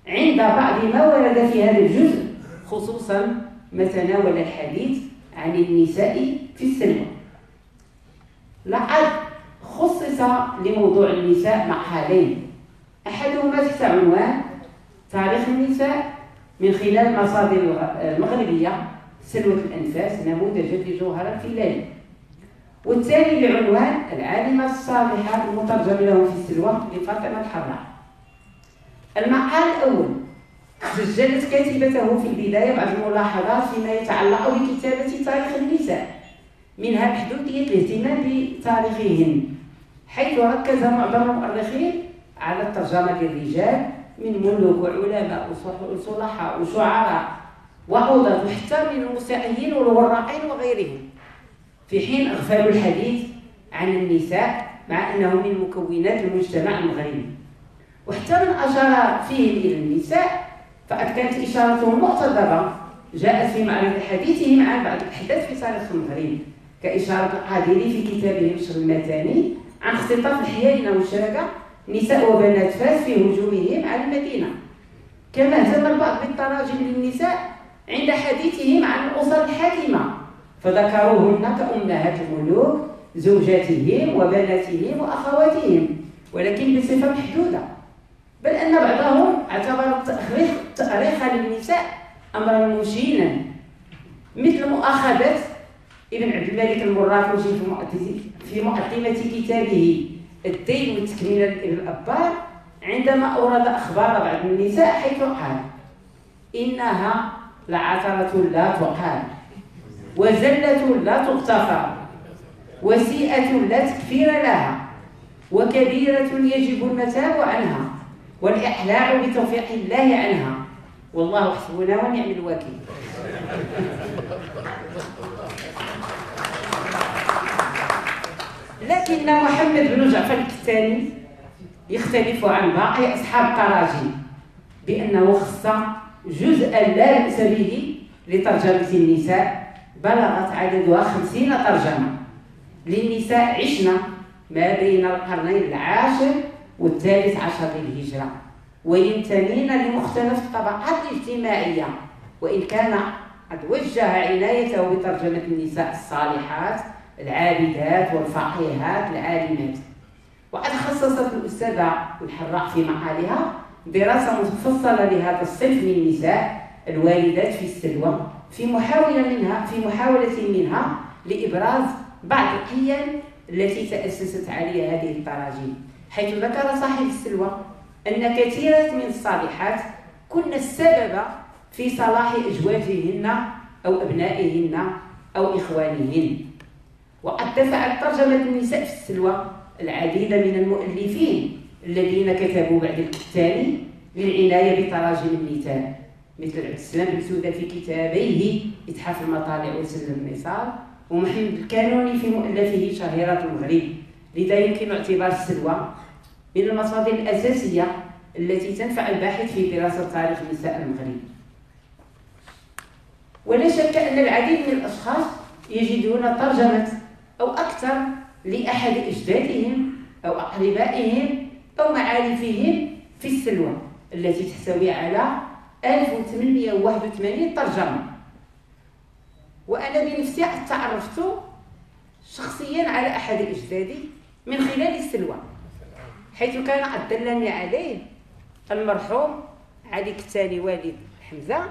عند بعض ما ورد في هذا الجزء، خصوصا ما تناول الحديث عن النساء في السلوى. لقد خصص لموضوع النساء مقالين، أحدهما تحت عنوان تاريخ النساء من خلال المصادر المغربية سلوى الأنفاس نموذجا لجوهرة الفيلاني، والثاني بعنوان العالمة الصالحة المترجم له في السلوى لفاطمة الحراء. المقال الأول سجلت كاتبته في البداية بعض الملاحظات فيما يتعلق بكتابة تاريخ النساء، منها محدودية الاهتمام بتاريخهن، حيث ركز معظم المؤرخين على الترجمة للرجال من ملوك وعلماء وصلحاء وشعراء وقضاة وحتى من الموسيقيين والوراقين وغيرهم، في حين أغفلوا الحديث عن النساء مع أنه من مكونات المجتمع المغربي. وحتى من أشار فيهم إلى النساء فقد كانت إشارتهم مقتضبة جاءت في معرض حديثهم عن بعض الأحداث في تاريخ المغرب، كإشارة القادري في كتابه نشر المتاني عن اختطاف الحيينة والشركة نساء وبنات فاس في هجومهم على المدينة. كما اهتم البعض بالتراجم للنساء عند حديثهم عن الأسر الحاكمة، فذكروهن كأمهات الملوك زوجاتهم وبناتهم وأخواتهم، ولكن بصفة محدودة، بل أن بعضهم اعتبر التأريخ للنساء أمرا مشينا، مثل مؤاخذة ابن عبد الملك المراكشي في مقدمة كتابه الدين والتكميل لابن الأبار عندما أورد أخبار بعض النساء، حيث قال: إنها لعثرة لا تقال، وزلة لا تغتفر، وسيئة لا تكفير لها، وكبيرة يجب المتاب عنها والإقلاع بتوفيق الله عنها، والله حسبنا ونعم الوكيل. لكن محمد بن جعفر الكتاني يختلف عن باقي أصحاب التراجم بأنه خص جزءا لا بأس به لترجمة النساء بلغت عددها 50 ترجمة للنساء عشنا ما بين القرنين العاشر والثالث عشر للهجرة، وينتمين لمختلف الطبقات الاجتماعية، وإن كان قد وجه عنايته بترجمة النساء الصالحات العابدات والفقيهات العالمات. وقد خصصت الأستاذة الحراء في مقالها دراسة مفصلة لهذا الصنف من النساء الوالدات في السلوى في محاولة منها لإبراز بعض القيم التي تأسست عليها هذه التراجم، حيث ذكر صاحب السلوى أن كثيرا من الصالحات كن السبب في صلاح أزواجهن أو أبنائهن أو إخوانهن. وقد دفعت ترجمة النساء في السلوى العديد من المؤلفين الذين كتبوا بعد الكتاني للعناية بتراجم النساء، مثل عبد السلام بن سودة في كتابيه إتحاف المطالع وسلم النصار، ومحمد الكانوني في مؤلفه شهيرة المغرب. لذا يمكن اعتبار السلوى من المصادر الأساسية التي تنفع الباحث في دراسة تاريخ النساء المغربي. ولا شك أن العديد من الأشخاص يجدون ترجمة أو أكثر لأحد أجدادهم أو أقربائهم أو معارفهم في السلوى التي تحتوي على 1881 ترجمة. وأنا بنفسي تعرفت شخصيا على أحد أجدادي من خلال السلوى، حيث كان قد دلني عليه المرحوم علي كتاني والد حمزة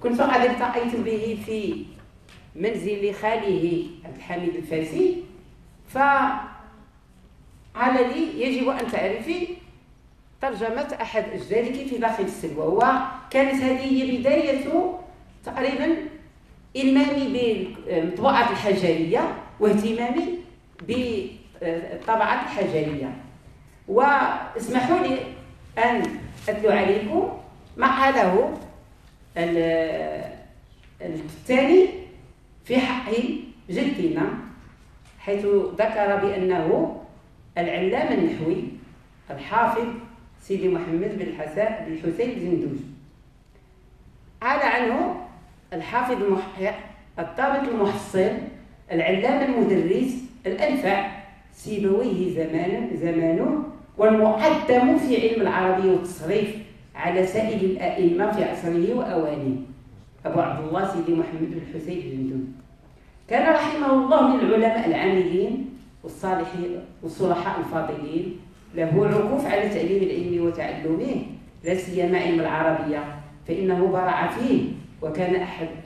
كنت قد التقيت به في منزل خاله عبد الحميد الفاسي، فقال لي يجب أن تعرفي ترجمة أحد أجدادك في داخل السلوى. وكانت هذه هي بداية تقريبا إلمامي بالمطبوعات الحجرية واهتمامي بالطبعات الحجرية. واسمحوا لي أن أتلو عليكم ما قاله الثاني في حق جدنا، حيث ذكر بأنه العلام النحوي الحافظ سيدي محمد بن الحسين الزندوج. قال عنه الحافظ المحقق الضابط المحصل العلام المدرس الأنفع سيبويه زمانه والمقدم في علم العربي والتصريف على سائر الأئمة في عصره وأوانه، أبو عبد الله سيدي محمد بن الحسين الزندوج. كان رحمه الله من العلماء العاملين والصالحين والصلحاء الفاضلين، له عكوف على تعليم العلم وتعلمه، لا سيما علم العربية، فإنه برع فيه وكان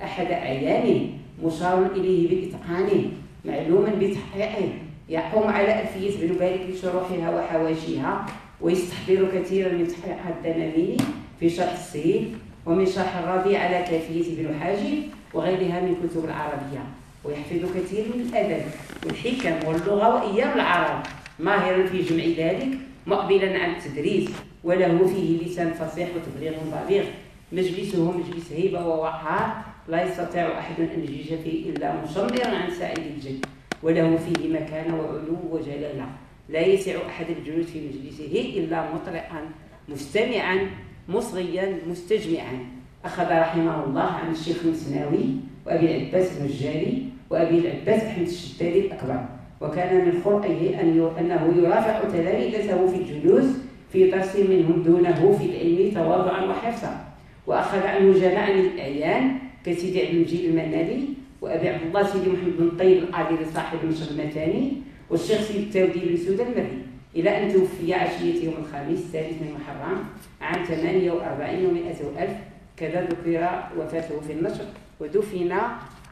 أحد أعيانه، مشار إليه بإتقانه، معلوما بتحقيقه، يقوم على ألفية بن مالك بشروحها وحواشيها، ويستحضر كثيرا من تحقيقات الدماميني في شرح السيف، ومن شرح الربيع على كافية بن حاجب وغيرها من كتب العربية، ويحفظ كثير من الأدب والحكم واللغة وأيام العرب، ماهرا في جمع ذلك، مقبلا على التدريس، وله فيه لسان فصيح وتبليغ بالغ، مجلسه مجلس هيبة ووقار، لا يستطيع أحد أن يجيش فيه إلا مشمرا عن سائر الجد، وله فيه مكانة وعلو وجلالة، لا يسع أحد الجلوس في مجلسه إلا مطرقا مستمعا مصغيا مستجمعا. أخذ رحمه الله عن الشيخ المسناوي وأبي العباس النجاري وأبي العباس أحمد الشدادي الأكبر، وكان من خلقه أنه يرافق تلاميذه في الجلوس في درس منهم دونه في العلم تواضعا وحرصا. وأخذ عنه جماعة من الأعيان كسيدي عبد المجيد المنالي وأبي عبد الله سيدي محمد بن طيب القادري صاحب النشر المتاني والشيخ سيد التاودي بن سوده المري، إلى أن توفي عشية يوم الخميس الثالث من محرم عام 48 و100 ألف. كذا ذكر وفاته في النشر، ودفن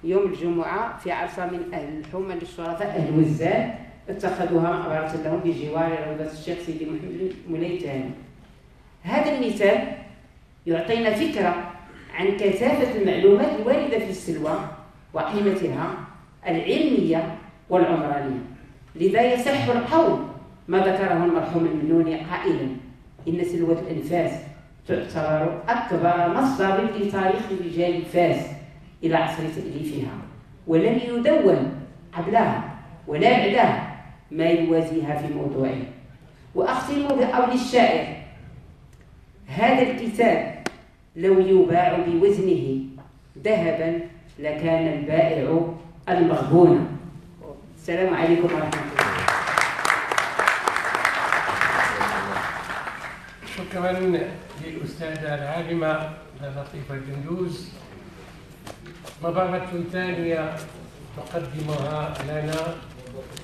يوم الجمعة في عرصة من أهل الحومة للشرفاء أهل وزان، اتخذوها مقبرة لهم بجوار روضة الشيخ سيدي محمد المليتاني. هذا المثال يعطينا فكرة عن كثافة المعلومات الواردة في السلوى وقيمتها العلمية والعمرانية. لذا يصح القول ما ذكره المرحوم المنوني قائلا إن سلوى الأنفاس تعتبر أكبر مصدر لتاريخ رجال فاس إلى عصر تأليفها، ولم يدون قبلها ولا بعدها ما يوازيها في موضوعه. وأختم بقول الشاعر: هذا الكتاب لو يباع بوزنه ذهبا لكان البائع المغبون. السلام عليكم ورحمة الله. شكرا للأستاذة العالمة لطيفة الجندوز. مباراة ثانية تقدمها لنا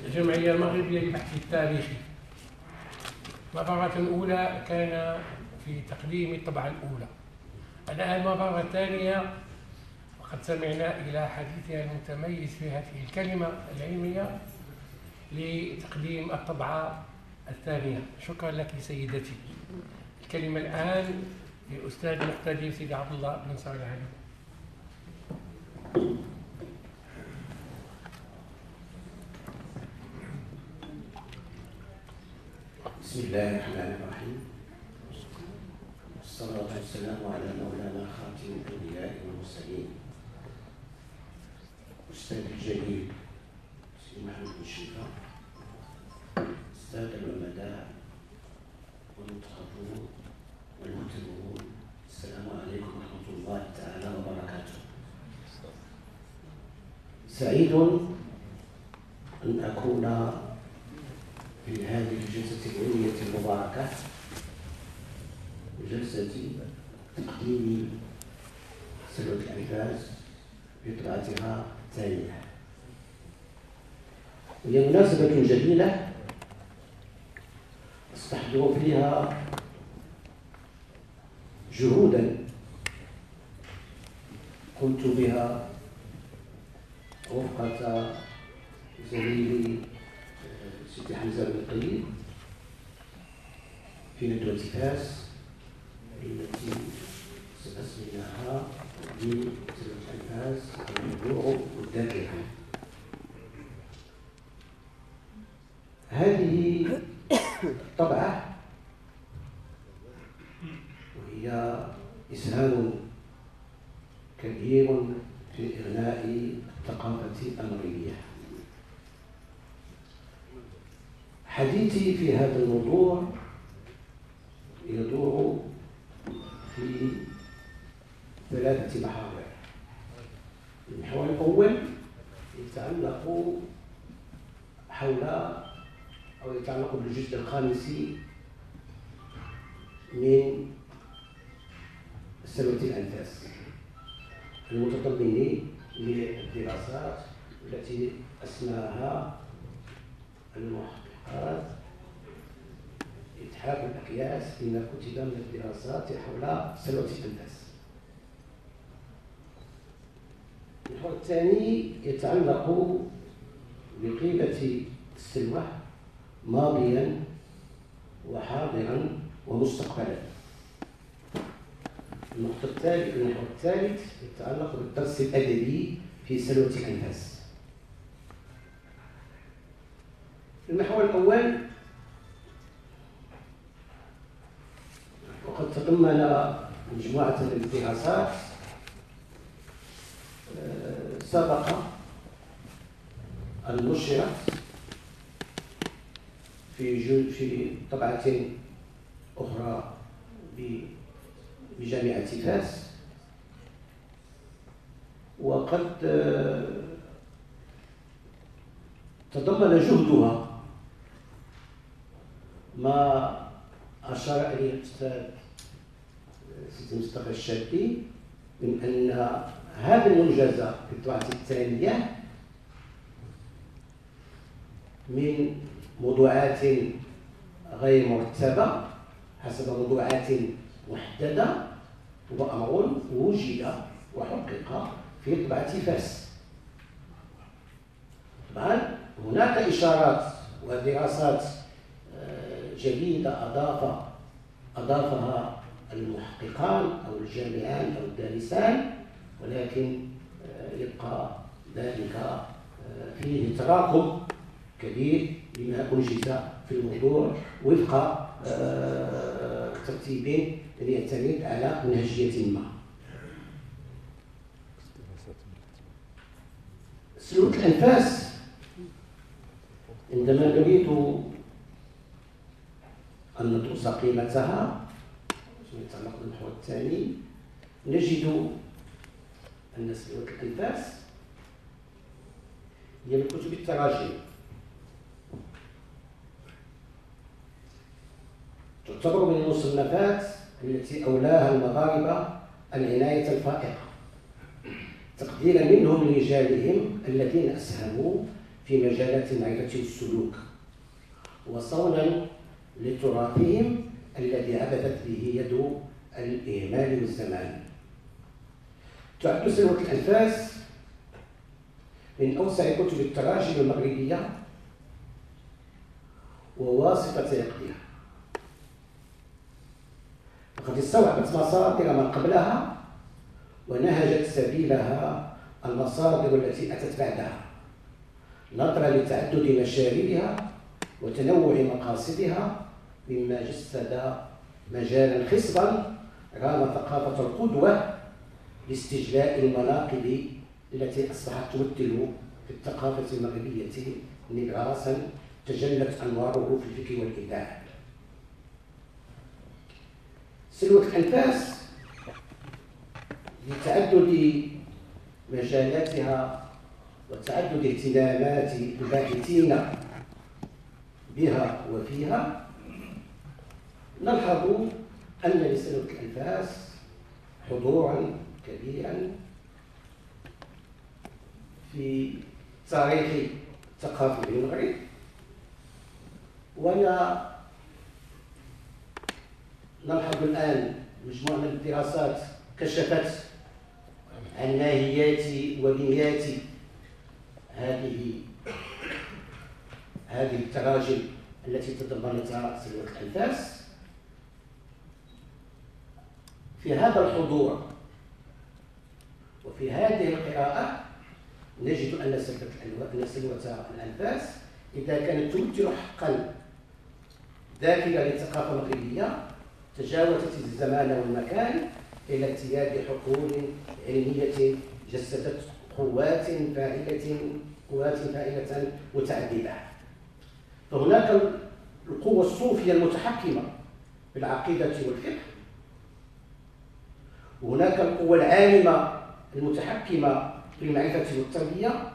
الجمعية المغربية للبحث التاريخي. مباراة أولى كان في تقديم الطبعة الأولى، الآن مباراة ثانية وقد سمعنا إلى حديثها المتميز في هذه الكلمة العلمية لتقديم الطبعة الثانية. شكرا لك سيدتي. الكلمة الآن للأستاذ مقتدي سيدي عبد الله بن صالح العالم. بسم الله الرحمن الرحيم، والصلاة والسلام على مولانا خاتم الأنبياء والمرسلين أستاذ الجليل سيدي محمد بن شيفا، السادة العلماء والمتخرجون والمتبعون، السلام عليكم ورحمة الله تعالى وبركاته. سعيد أن أكون في هذه الجلسة العلمية المباركة، جلسة تقديم سلوى الأنفاس بطبعتها الثانية. وهي مناسبة جميلة استحضر فيها جهودا قمت بها رفقة زميلي سيدي حمزة بن الطيب في ندوة فاس التي سأسميها بسلوك الفاس الموضوع والذاكرة. هذه الطبعة وهي إسهام كبير في إغناء الثقافة المغربية. حديثي في هذا الموضوع يدور في 3 محاور. المحور الأول يتعلق بالجزء الخامس من سلوة الأنفاس المتضمن للدراسات التي أسماها المحققات إتحاف الأقياس فيما كتب من الدراسات حول سلوة الأنفاس. المحور الثاني يتعلق بقيمة السلوة ماضيا وحاضرا ومستقبلا. المحور الثالث يتعلق بالدرس الأدبي في سلوة الأنفاس. المحور الأول وقد تضمن مجموعة من الدراسات سبق أن نشرت في طبعة أخرى بجامعة فاس، وقد تضمن جهدها ما أشار إليه الأستاذ سيدي مصطفى الشابي من أن هذا المنجز في الطبعة الثانية من موضوعات غير مرتبة حسب موضوعات محددة، هو أمر وجد وحقق في طبعة فاس. طبعا هناك إشارات ودراسات جديدة أضافها المحققان أو الجامعان أو الدارسان، ولكن يبقى ذلك فيه تراكم كبير لما أنجز في الموضوع وفق ترتيب يعتمد على منهجية ما. سلوك الأنفاس عندما نريد أن ندرس قيمتها فيما يتعلق بالمحور الثاني نجد أن سلوك الأنفاس هي من كتب التراجم، تعتبر من المصنفات التي أولاها المغاربة العناية الفائقة تقديرا منهم لرجالهم الذين أسهموا في مجالات المعرفة والسلوك، وصونا لتراثهم الذي عبثت به يد الإهمال والزمان. تعد سلوة الأنفاس من أوسع كتب التراجم المغربية وواسطة عقدها، وقد استوعبت مصادر من قبلها ونهجت سبيلها المصادر التي أتت بعدها، نظرا لتعدد مشاربها وتنوع مقاصدها، مما جسد مجالا خصبا رام ثقافة القدوة لاستجلاء المناقب التي أصبحت تمثل في الثقافة المغربية نبراسا تجلت أنواره في الفكر والإبداع. سلوة الأنفاس لتعدد مجالاتها وتعدد اهتمامات الباحثين بها وفيها، نلحظ أن لسلوك الأنفاس حضورا كبيرا في تاريخ ثقافة المغرب، ولا نلحظ الآن مجموعة من الدراسات كشفت عن ماهيات وبنيات هذه التراجم التي تضمنتها سلوة الأنفاس. في هذا الحضور وفي هذه القراءة نجد أن سلوة الأنفاس إذا كانت تمثل حقا ذاكرة للثقافة المغربية تجاوزت الزمان والمكان إلى امتداد حقول علمية جسدت قوات فاعلة متعددة. فهناك القوة الصوفية المتحكمة في العقيدة والفقه، وهناك القوة العالمة المتحكمة في المعرفة والتربية،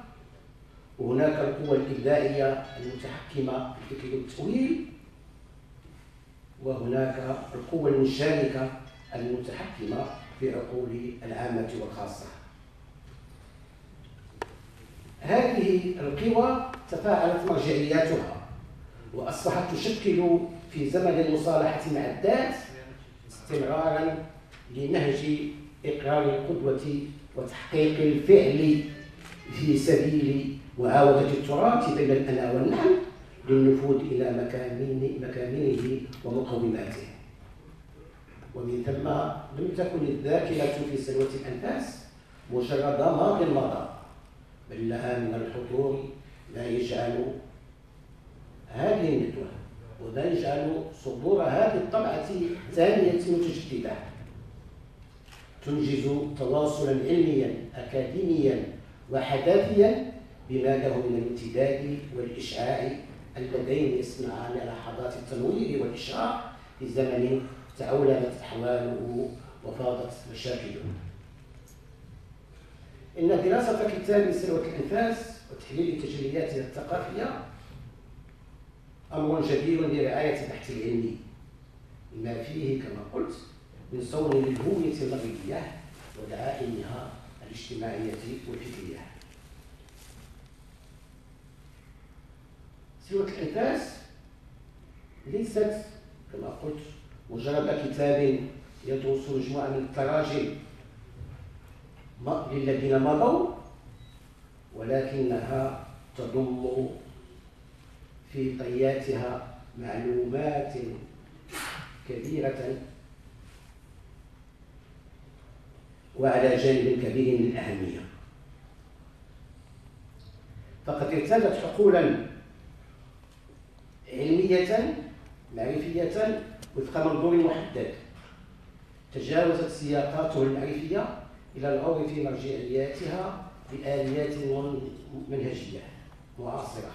وهناك القوة الإبداعية المتحكمة في الفكر والتأويل، وهناك القوة المشاركة المتحكمة في عقول العامة والخاصة. هذه القوى تفاعلت مرجعياتها وأصبحت تشكل في زمن المصالحة مع الذات استمرارا لنهج إقرار القدوة وتحقيق الفعل في سبيل معاودة التراث بين الأنا والنحن للنفوذ إلى مكامنه ومقوماته. ومن ثم لم تكن الذاكرة في سلوة الأنفاس مجرد ماض مضى، بل لها من الحضور ما يجعل هذه الندوة وما يجعل صدور هذه الطبعة ثانية متجددة تنجز تواصلا علميا أكاديميا وحداثيا بما له من الامتداد والإشعاع اللذين يصنعان لحظات التنوير والإشراق في زمن تعولمت أحواله وفاضت مشاكله. إن دراسة كتاب سلوة الأنفاس وتحليل تجلياتها الثقافية أمر جدير لرعاية البحث العلمي، ما فيه كما قلت من صون للهوية المغربية ودعائمها الاجتماعية والفكرية. سلوة الأنفاس ليست كما قلت مجرد كتاب يدرس مجموعة من التراجم للذين مضوا، ولكنها تضم في طياتها معلومات كبيرة وعلى جانب كبير من الأهمية، فقد ارتدت حقولا علمية معرفية وفق منظور محدد تجاوزت سياقاته المعرفية إلى الغور في مرجعياتها بآليات منهجية معاصرة.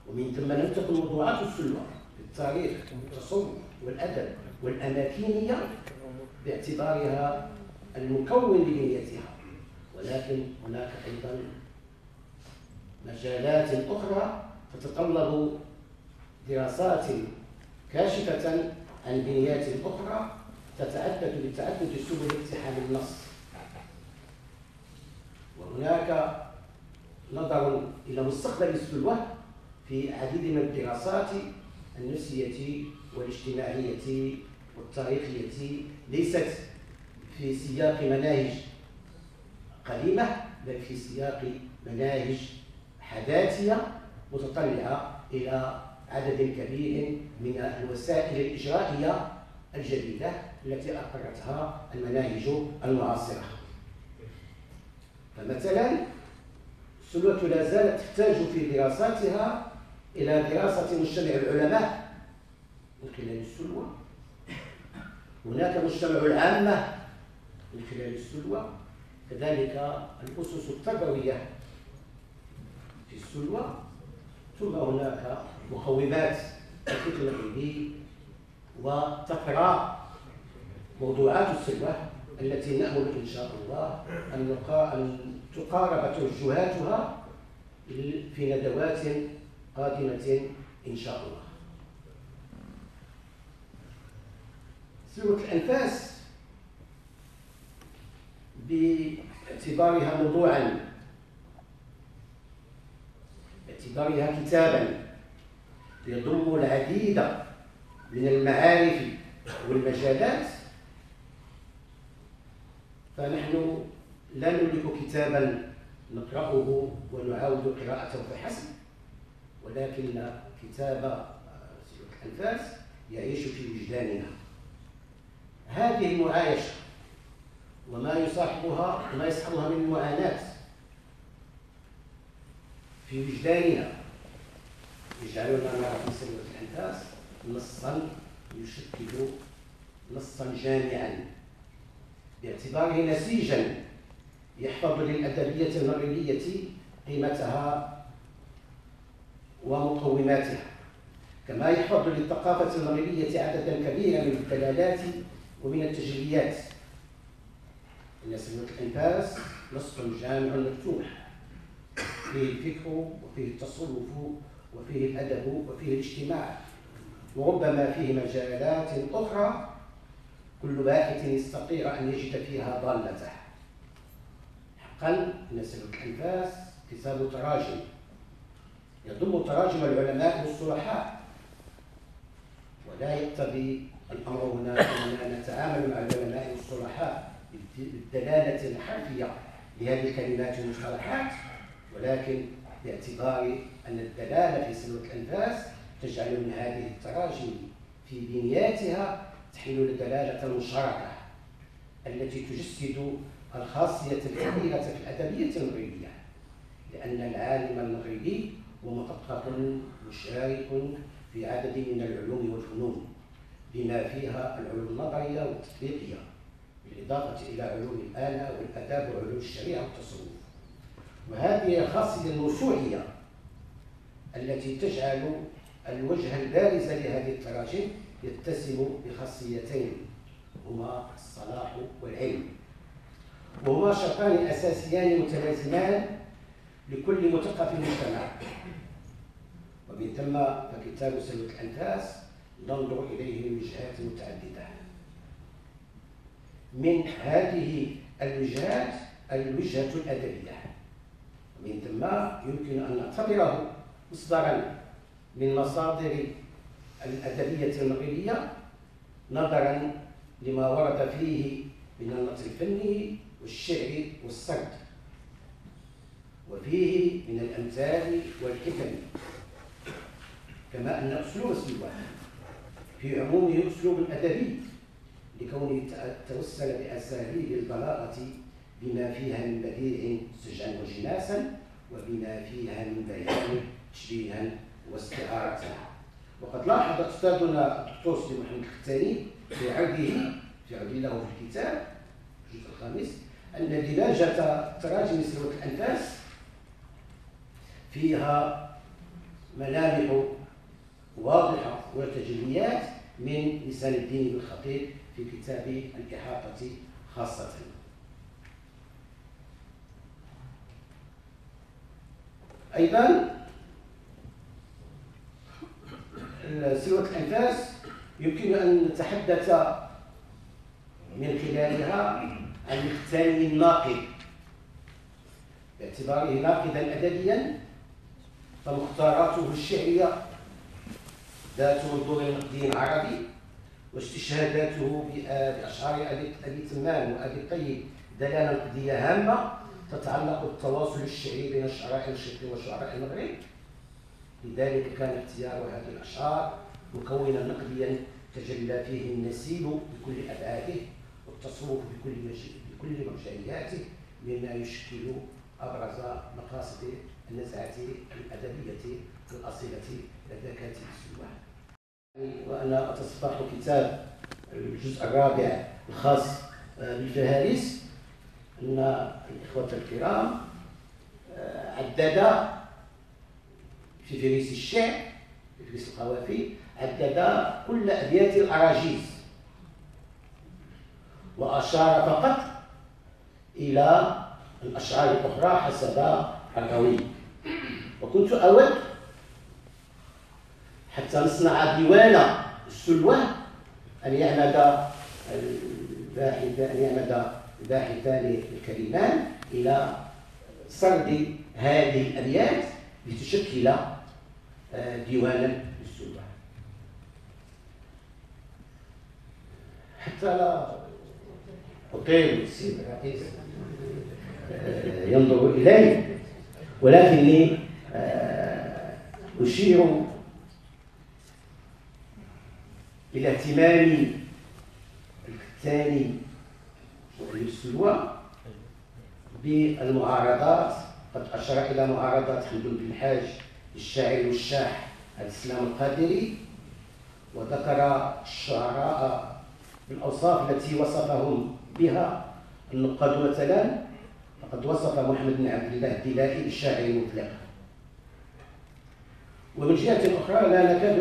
ومن ثم لم تكن موضوعات السلوى في التاريخ والتصوف والأدب والأماكنية باعتبارها المكون لبنيتها، ولكن هناك أيضا مجالات أخرى تتطلب دراسات كاشفة عن بنيات أخرى تتعدد بتعدد سبل اقتحام النص. وهناك نظر إلى مستقبل السلوى في عديد من الدراسات النفسية والاجتماعية والتاريخية، ليست في سياق مناهج قديمة بل في سياق مناهج حداثية متطلعة إلى عدد كبير من الوسائل الإجرائية الجديدة التي أقرتها المناهج المعاصرة. فمثلا السلوى لا زالت تحتاج في دراساتها إلى دراسة مجتمع العلماء من خلال السلوى، هناك مجتمع العامة من خلال السلوى، كذلك الأسس التربوية في السلوى، ثم هناك مقومات الفكر المغربي وتقرأ موضوعات السلوى التي نأمل إن شاء الله أن تقارب توجهاتها في ندوات قادمة إن شاء الله. سلوى الأنفاس باعتبارها موضوعا، باعتبارها كتابا يضم العديد من المعارف والمجالات، فنحن لا نملك كتابا نقرأه ونعاود قراءته فحسب، ولكن كتاب سلوك الأنفاس يعيش في وجداننا. هذه المعايشة وما يصاحبها وما يصحبها من المعاناة في وجداننا يجعلنا نرى في سلوك الأنفاس نصا يشكل نصا جامعا باعتباره نسيجا يحفظ للأدبية المغربية قيمتها ومقوماتها، كما يحفظ للثقافة المغربية عددا كبيرا من الدلالات ومن التجليات. إن سلوك الأنفاس نص جامع مفتوح فيه الفكر وفيه التصوف وفيه الأدب وفيه الاجتماع، وربما فيه مجالات أخرى كل باحث يستطيع أن يجد فيها ضالته. حقا إن سلوك الأنفاس كتاب تراجم يضم تراجم العلماء والصلحاء، ولا يقتضي الأمر هنا أننا نتعامل مع العلماء والصلحاء بالدلالة الحرفية لهذه الكلمات والمصطلحات، ولكن باعتبار أن الدلالة في سلوك الأنفاس تجعل من هذه التراجم في بنياتها تحمل الدلالة المشتركة التي تجسد الخاصية الكبيرة في الأدبية المغربية، لأن العالم المغربي هو مثقف مشارك في عدد من العلوم والفنون بما فيها العلوم النظرية والتطبيقية، بالإضافة إلى علوم الآلة والآداب وعلوم الشريعة والتصوف. وهذه الخاصية الموسوعية التي تجعل الوجه البارز لهذه التراجم يتسم بخاصيتين هما الصلاح والعلم، وهما شرطان أساسيان متلازمان لكل مثقف المجتمع. ومن ثم فكتاب سلوك الأنفاس ننظر إليه من وجهات متعددة. من هذه الوجهات الوجهة الأدبية، ومن ثم يمكن أن نعتبره مصدرا من مصادر الأدبية المغربية نظرا لما ورد فيه من النثر الفني والشعر والسرد، وفيه من الأمثال والحكم، كما أن أسلوب سلوى في عمومه أسلوب أدبي لكونه توسل بأساليب البلاغة بما فيها من بديع سجعا وجناسا، وبما فيها من بيان تشبيها واستعارة. وقد لاحظ أستاذنا الدكتور سيدي محمد الختاني في عرض له في الكتاب الجزء الخامس أن دلاجة تراجم سلوك الأنفاس فيها ملامح واضحة وتجليات من لسان الدين بالخطيب في كتاب الإحاطة خاصة. أيضا سلوك الأنفاس يمكن أن نتحدث من خلالها عن الثاني الناقد باعتباره ناقدا أدبيا، فمختاراته الشعرية ذات منظور نقدي عربي، واستشهاداته بأشعار أبي تمام وأبي الطيب دلالة نقدية هامة تتعلق بالتواصل الشعري بين الشعراء الشرقي وشعراء المغرب. لذلك كان اختيار هذه الأشعار مكونا نقديا تجلى فيه النسيب بكل أبعاده والتصوف بكل مرجعياته، مما يشكل أبرز مقاصد النزعة الأدبية الأصيلة لدى كاتب السلوى. وأنا أتصفح كتاب الجزء الرابع الخاص بالفهارس أن الإخوة الكرام عدد في فهرس الشعر في فهرس القوافي عدد كل أبيات الأراجيز، وأشار فقط إلى الأشعار الأخرى حسب الروي. وكنت أود حتى نصنع ديوان السلوى أن يعمد الباحثان الكريمان إلى سرد هذه الأبيات لتشكل ديوانا للسلوى، حتى لا أطيل السيد الرئيس ينظر إليه، ولكني أشير إلى اهتمامي الثاني والسلوى بالمعارضات. قد أشار إلى معارضات حمدون بن الحاج الشاعر والشاح الإسلام القادري، وذكر الشعراء بالأوصاف التي وصفهم بها النقاد. مثلا فقد وصف محمد بن عبد الله الدلائي بالشاعر المطلق. ومن جهة أخرى لا نكاد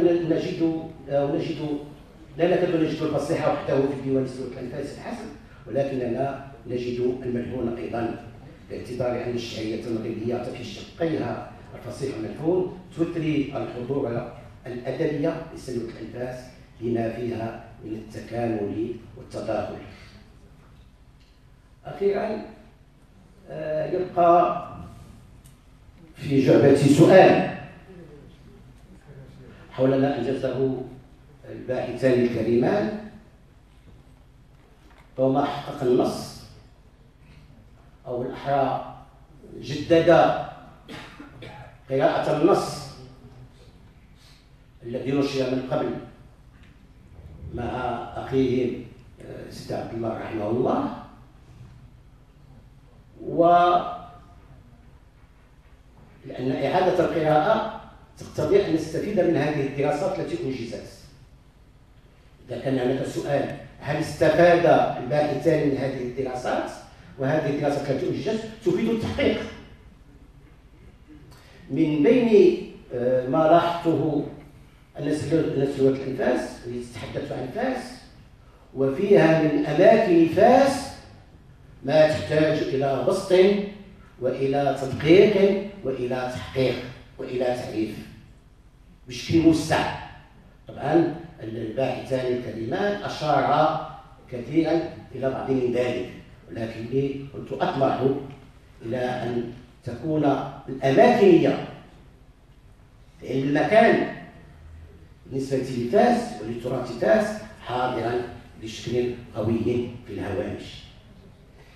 نجد الفصيحة وحده في ديوان سلوك الأنفاس الحسن، ولكننا نجد الملهون أيضا، باعتبار أن الشعرية المغربية في شقيها الفصيح والملهون تثري الحضور الأدبية لسلوك الأنفاس لما فيها من التكامل والتداخل. أخيرا يبقى في جعبتي سؤال حول ما أنجزه الباحثان الكريمان، وما حقق النص، أو الأحرى جدد قراءة النص الذي نشر من قبل مع أخيه سيدي عبد الله رحمه الله، لأن إعادة القراءة تقتضي أن نستفيد من هذه الدراسات التي أنجزت. إذا كان هناك سؤال هل استفاد الباحثان من هذه الدراسات، وهذه الدراسات التي أنجزت تفيد التحقيق. من بين ما لاحظته أن سلوك الأنفاس التي تتحدث عن فاس، وفيها من أماكن فاس ما تحتاج إلى بسط وإلى تدقيق وإلى تحقيق وإلى تعريف بشكل موسع. طبعا الباحثان الكريمان أشارا كثيرا إلى بعض من ذلك، ولكني كنت أطمح إلى أن تكون الأماكنية في علم المكان بالنسبة لفاس ولتراث فاس حاضرا بشكل قوي في الهوامش،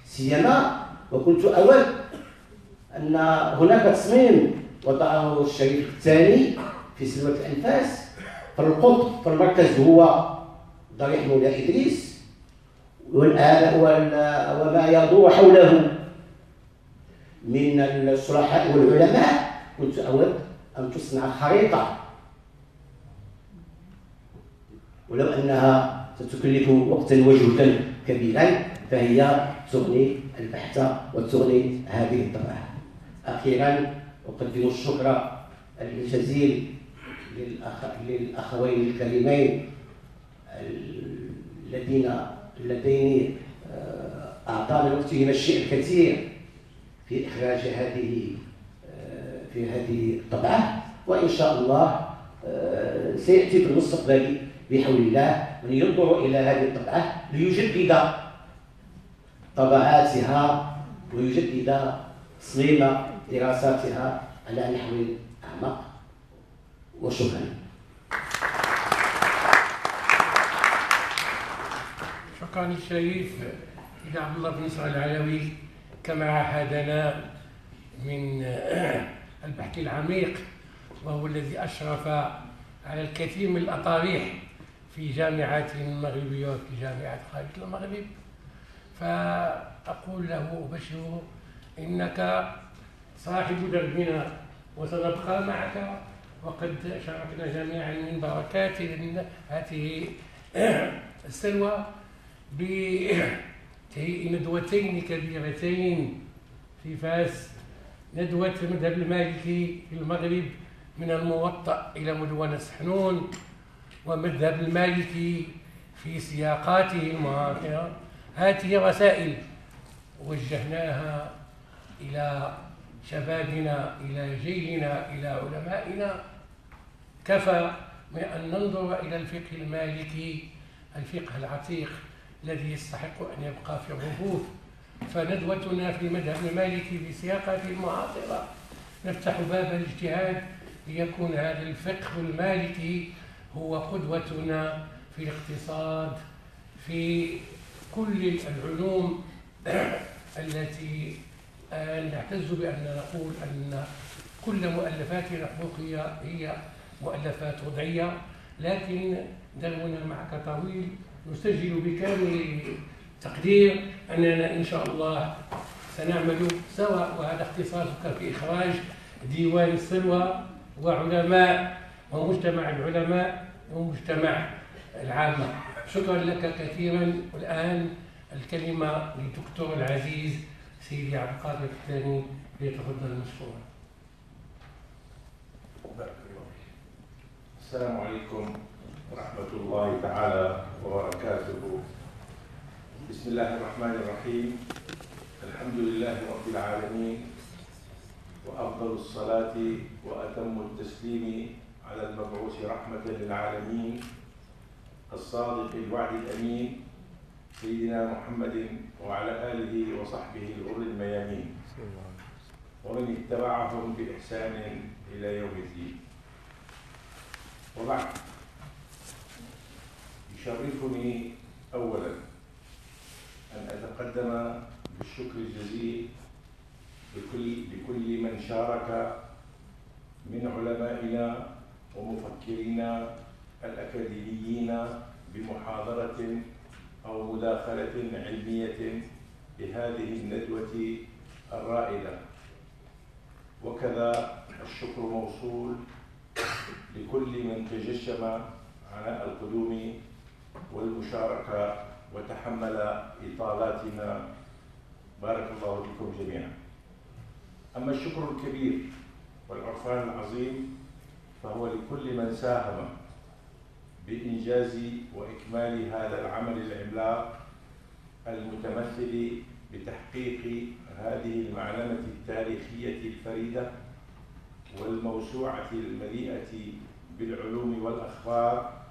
سيما وكنت أود أن هناك تصميم وضعه الشريف الثاني في سلوك الأنفاس في القطب، فالمركز هو ضريح مولاي إدريس وما يدور حوله من الصلحاء والعلماء. كنت أود أن تصنع خريطة، ولو أنها ستكلف وقتا وجهدا كبيرا فهي تغني البحث وتغني هذه الطبعة. أخيرا أقدم الشكر الجزيل للأخوين الكريمين اللذين أعطانا وقتهم الشيء الكثير في إخراج هذه الطبعة، وإن شاء الله سيأتي في المستقبل بحول الله من ينظر إلى هذه الطبعة ليجدد طبعاتها ويجدد تصميم دراساتها على نحو أعمق. وشكرا. شكرا للشريف إلى عبد الله بن نصر العلوي كما عهدنا من البحث العميق، وهو الذي أشرف على الكثير من الأطاريح في جامعات المغربية وفي جامعات خارج المغرب. فأقول له أبشره إنك صاحب دربنا وسنبقى معك، وقد شاركنا جميعا من بركات هذه السلوى بتهيئ ندوتين كبيرتين في فاس: ندوة المذهب المالكي في المغرب من الموطأ إلى مدونة سحنون، ومذهب المالكي في سياقاته المعاصرة. هذه رسائل وجهناها إلى شبابنا، إلى جيلنا، إلى علمائنا. كفى من أن ننظر إلى الفقه المالكي، الفقه العتيق الذي يستحق أن يبقى في الرفوف. فندوتنا في المذهب المالكي بسياقته المعاصرة نفتح باب الاجتهاد ليكون هذا الفقه المالكي هو قدوتنا في الاقتصاد، في كل العلوم التي نعتز بأن نقول أن كل مؤلفات الحقوق هي مؤلفات وضعية، لكن دربنا معك طويل. نسجل بكامل تقدير أننا إن شاء الله سنعمل سوا، وهذا اختصاصك في إخراج ديوان السلوى وعلماء ومجتمع العلماء ومجتمع العامة. شكرا لك كثيرا. والآن الكلمة للدكتور العزيز سيدي عبد القادر الثاني، ليتفضل مشكورا. السلام عليكم ورحمة الله تعالى وبركاته. بسم الله الرحمن الرحيم. الحمد لله رب العالمين، وأفضل الصلاة وأتم التسليم على المبعوث رحمة للعالمين الصادق الوعد الأمين سيدنا محمد وعلى آله وصحبه الغر الميامين ومن اتبعهم بإحسان إلى يوم الدين. وبعد، يشرفني أولا أن أتقدم بالشكر الجزيل لكل من شارك من علمائنا ومفكرينا الأكاديميين بمحاضرة أو مداخلة علمية بهذه الندوة الرائدة. وكذا الشكر موصول لكل من تجشم على القدوم والمشاركة وتحمل إطالاتنا. بارك الله بكم جميعا. أما الشكر الكبير والعرفان العظيم فهو لكل من ساهم بإنجاز وإكمال هذا العمل العملاق المتمثل بتحقيق هذه المعلمة التاريخية الفريدة والموسوعة المليئة بالعلوم والأخبار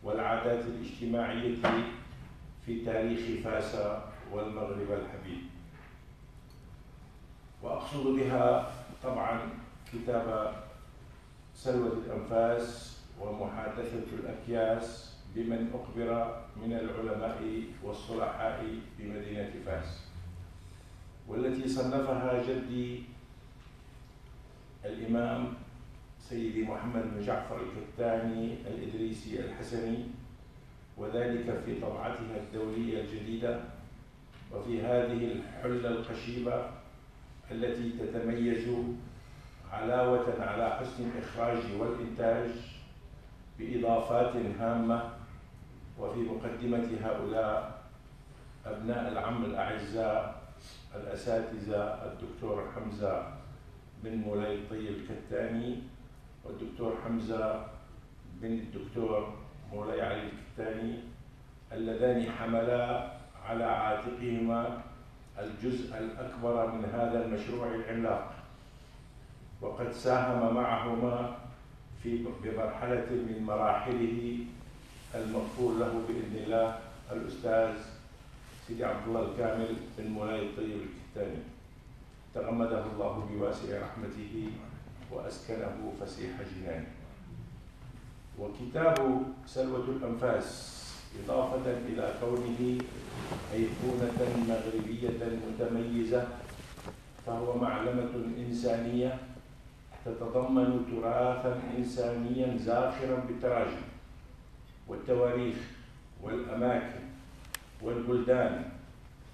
والعادات الاجتماعية في تاريخ فاس والمغرب الحبيب. وأقصد بها طبعا كتاب سلوى الأنفاس ومحادثة الأكياس بمن أخبر من العلماء والصلحاء بمدينة فاس، والتي صنفها جدي الإمام سيدي محمد بن جعفر الكتاني الإدريسي الحسني، وذلك في طبعتها الدولية الجديدة، وفي هذه الحلة الخشيبة التي تتميز علاوة على حسن الإخراج والإنتاج بإضافات هامة. وفي مقدمة هؤلاء أبناء العم الأعزاء الأساتذة الدكتور حمزة بن مولاي الطيب الكتاني والدكتور حمزة بن الدكتور مولاي علي الكتاني، اللذان حملا على عاتقهما الجزء الأكبر من هذا المشروع العملاق، وقد ساهم معهما بمرحلة من مراحله المغفور له بإذن الله الأستاذ سيدي عبد الله الكامل بن مولاي الطيب الكتاني، تغمده الله بواسع رحمته وأسكنه فسيح جنانه. وكتاب سلوى الأنفاس إضافة إلى كونه أيقونة مغربية متميزة فهو معلمة إنسانية تتضمن تراثا إنسانيا زاخرا بالتراجم والتواريخ والأماكن والبلدان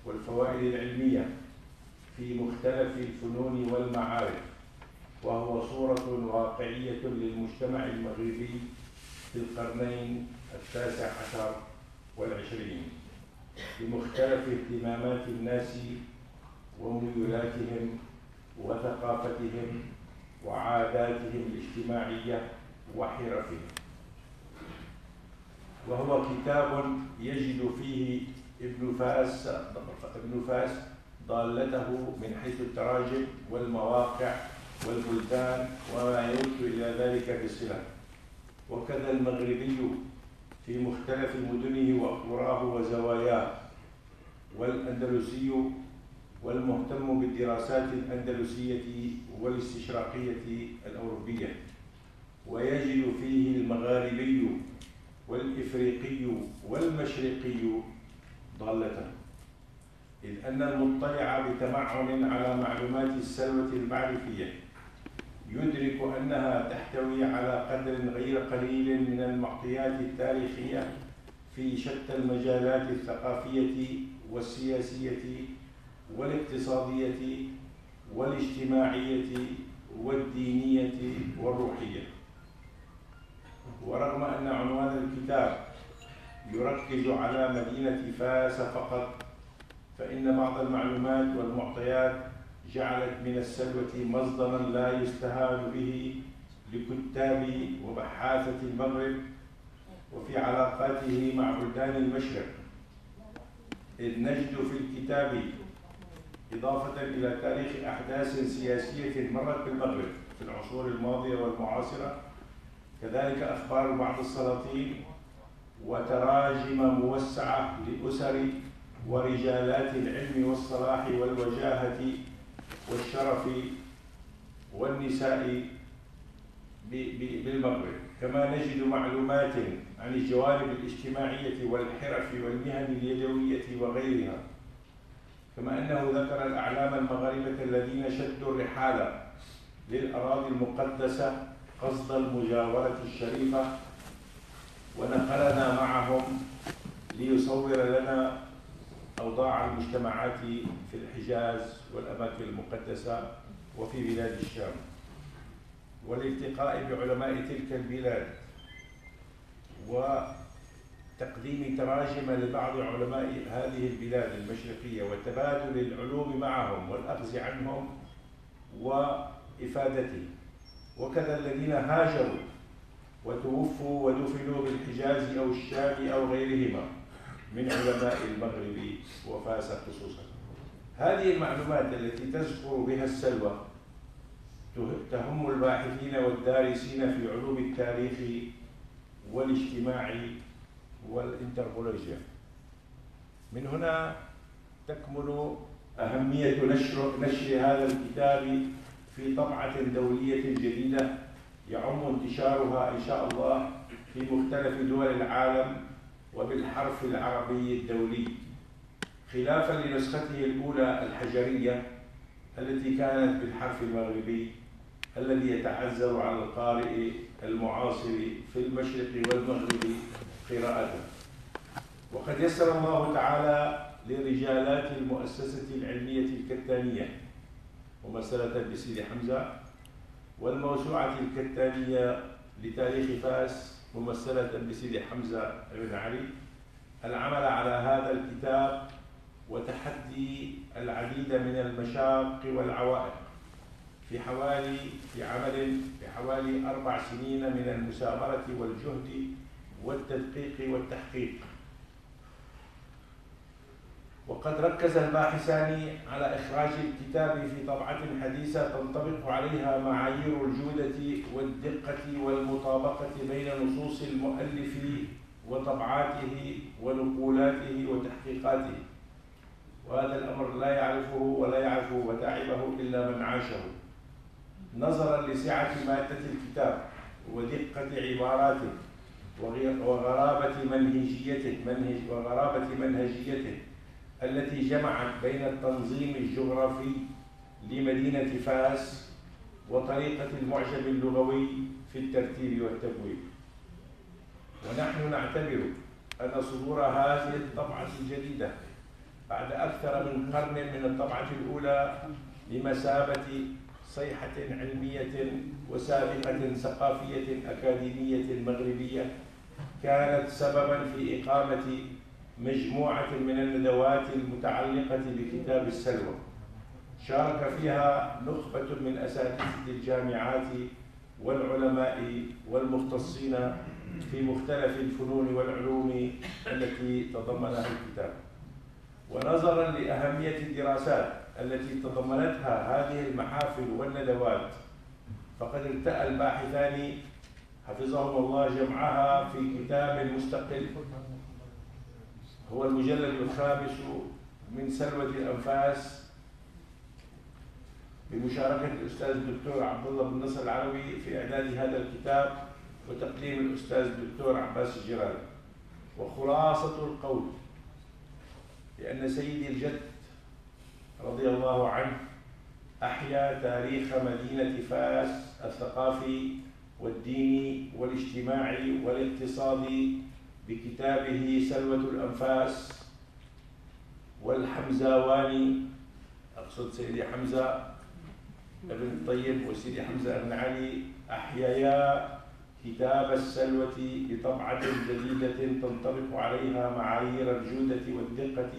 والفوائد العلمية في مختلف الفنون والمعارف، وهو صورة واقعية للمجتمع المغربي في القرنين 19 والعشرين بمختلف اهتمامات الناس وميولاتهم وثقافتهم وعاداتهم الاجتماعية وحرفهم. وهو كتاب يجد فيه ابن فاس ضالته من حيث التراجم والمواقع والبلدان وما يمت إلى ذلك بصلة، وكذا المغربي في مختلف مدنه وقراه وزواياه، والأندلسي والمهتم بالدراسات الأندلسية والاستشراقية الأوروبية، ويجد فيه المغاربي والإفريقي والمشرقي ضالته. إذ أن المطلع بتمعن على معلومات السلوة المعرفية يدرك أنها تحتوي على قدر غير قليل من المعطيات التاريخية في شتى المجالات الثقافية والسياسية والاقتصادية والاجتماعية والدينية والروحية. ورغم أن عنوان الكتاب يركز على مدينة فاس فقط، فإن بعض المعلومات والمعطيات جعلت من السلوة مصدرا لا يستهان به لكتاب وبحاثة المغرب وفي علاقاته مع بلدان المشرق، إذ نجد في الكتاب إضافة إلى تاريخ أحداث سياسية مرت بالمغرب في العصور الماضية والمعاصرة، كذلك أخبار بعض السلاطين وتراجم موسعة لأسر ورجالات العلم والصلاح والوجاهة والشرف والنساء بالمغرب، كما نجد معلومات عن الجوانب الاجتماعية والحرف والمهن اليدوية وغيرها، كما أنه ذكر الأعلام المغاربة الذين شدوا الرحال للأراضي المقدسة قصد المجاورة الشريفة، ونقلنا معهم ليصور لنا أوضاع المجتمعات في الحجاز والأماكن المقدسة وفي بلاد الشام، والالتقاء بعلماء تلك البلاد وتقديم تراجم لبعض علماء هذه البلاد المشرقية وتبادل العلوم معهم والأخذ عنهم وإفادته، وكذا الذين هاجروا وتوفوا ودفنوا بالحجاز أو الشام أو غيرهما من علماء المغرب وفاس خصوصا. هذه المعلومات التي تزخر بها السلوى تهم الباحثين والدارسين في علوم التاريخ والاجتماع والانثروبولوجيا. من هنا تكمن أهمية نشر هذا الكتاب في طبعة دولية جديدة يعم انتشارها إن شاء الله في مختلف دول العالم وبالحرف العربي الدولي، خلافا لنسخته الأولى الحجرية التي كانت بالحرف المغربي الذي يتعذر على القارئ المعاصر في المشرق والمغرب قراءته. وقد يسر الله تعالى لرجالات المؤسسة العلمية الكتانية ممثلة بسيدي حمزة والموسوعة الكتانية لتاريخ فاس ممثلة بسيدي حمزة بن علي العمل على هذا الكتاب وتحدي العديد من المشاق والعوائق في حوالي 4 سنين من المثابرة والجهد والتدقيق والتحقيق. وقد ركز الباحثان على إخراج الكتاب في طبعة حديثة تنطبق عليها معايير الجودة والدقة والمطابقة بين نصوص المؤلف وطبعاته ونقولاته وتحقيقاته، وهذا الأمر لا يعرفه ولا يعرف متاعبه إلا من عاشه، نظرا لسعة مادة الكتاب ودقة عباراته وغرابة منهجيته التي جمعت بين التنظيم الجغرافي لمدينة فاس وطريقة المعجم اللغوي في الترتيب والتبويب. ونحن نعتبر أن صدور هذه الطبعة الجديدة بعد أكثر من قرن من الطبعة الأولى بمثابة صيحة علمية وسابقة ثقافية أكاديمية مغربية كانت سببا في إقامة مجموعة من الندوات المتعلقة بكتاب السلوى شارك فيها نخبة من أساتذة الجامعات والعلماء والمختصين في مختلف الفنون والعلوم التي تضمنها الكتاب. ونظرا لأهمية الدراسات التي تضمنتها هذه المحافل والندوات، فقد التأى الباحثان حفظهم الله جمعها في كتاب مستقل هو المجلد الخامس من سلوى الأنفاس بمشاركة الأستاذ الدكتور عبد الله بن نصر العلوي في إعداد هذا الكتاب وتقديم الأستاذ الدكتور عباس الجرالي. وخلاصة القول بأن سيدي الجد رضي الله عنه أحيا تاريخ مدينة فاس الثقافي والديني والاجتماعي والاقتصادي بكتابه سلوة الأنفاس، والحمزاواني، أقصد سيدي حمزة بن الطيب وسيدي حمزة بن علي، أحيايا كتاب السلوة بطبعة جديدة تنطبق عليها معايير الجودة والدقة،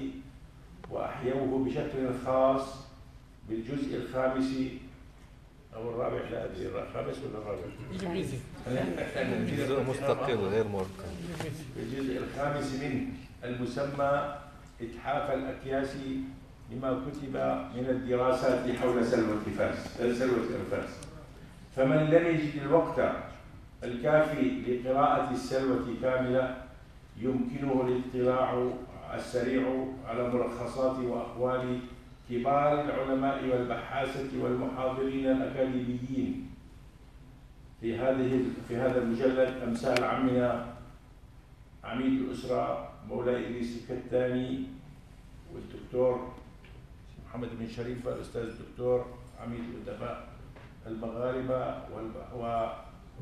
وأحيوه بشكل خاص بالجزء الخامس أو الرابع، لا أدري الخامس ولا الرابع؟ الإنجليزي. جزء مستقل غير مركب. بالجزء الخامس منه المسمى إتحاف الأكياس لما كتب من الدراسات حول سلوى الأنفاس. فمن لم يجد الوقت الكافي لقراءة السلوة كاملة يمكنه الاطلاع السريع على ملخصات وأقوال كبار العلماء والبحاثة والمحاضرين الأكاديميين في هذا المجلد، أمثال عمنا عميد الأسرة مولاي إدريس الكتاني، والدكتور محمد بن شريف، الأستاذ الدكتور عميد الأدباء المغاربة،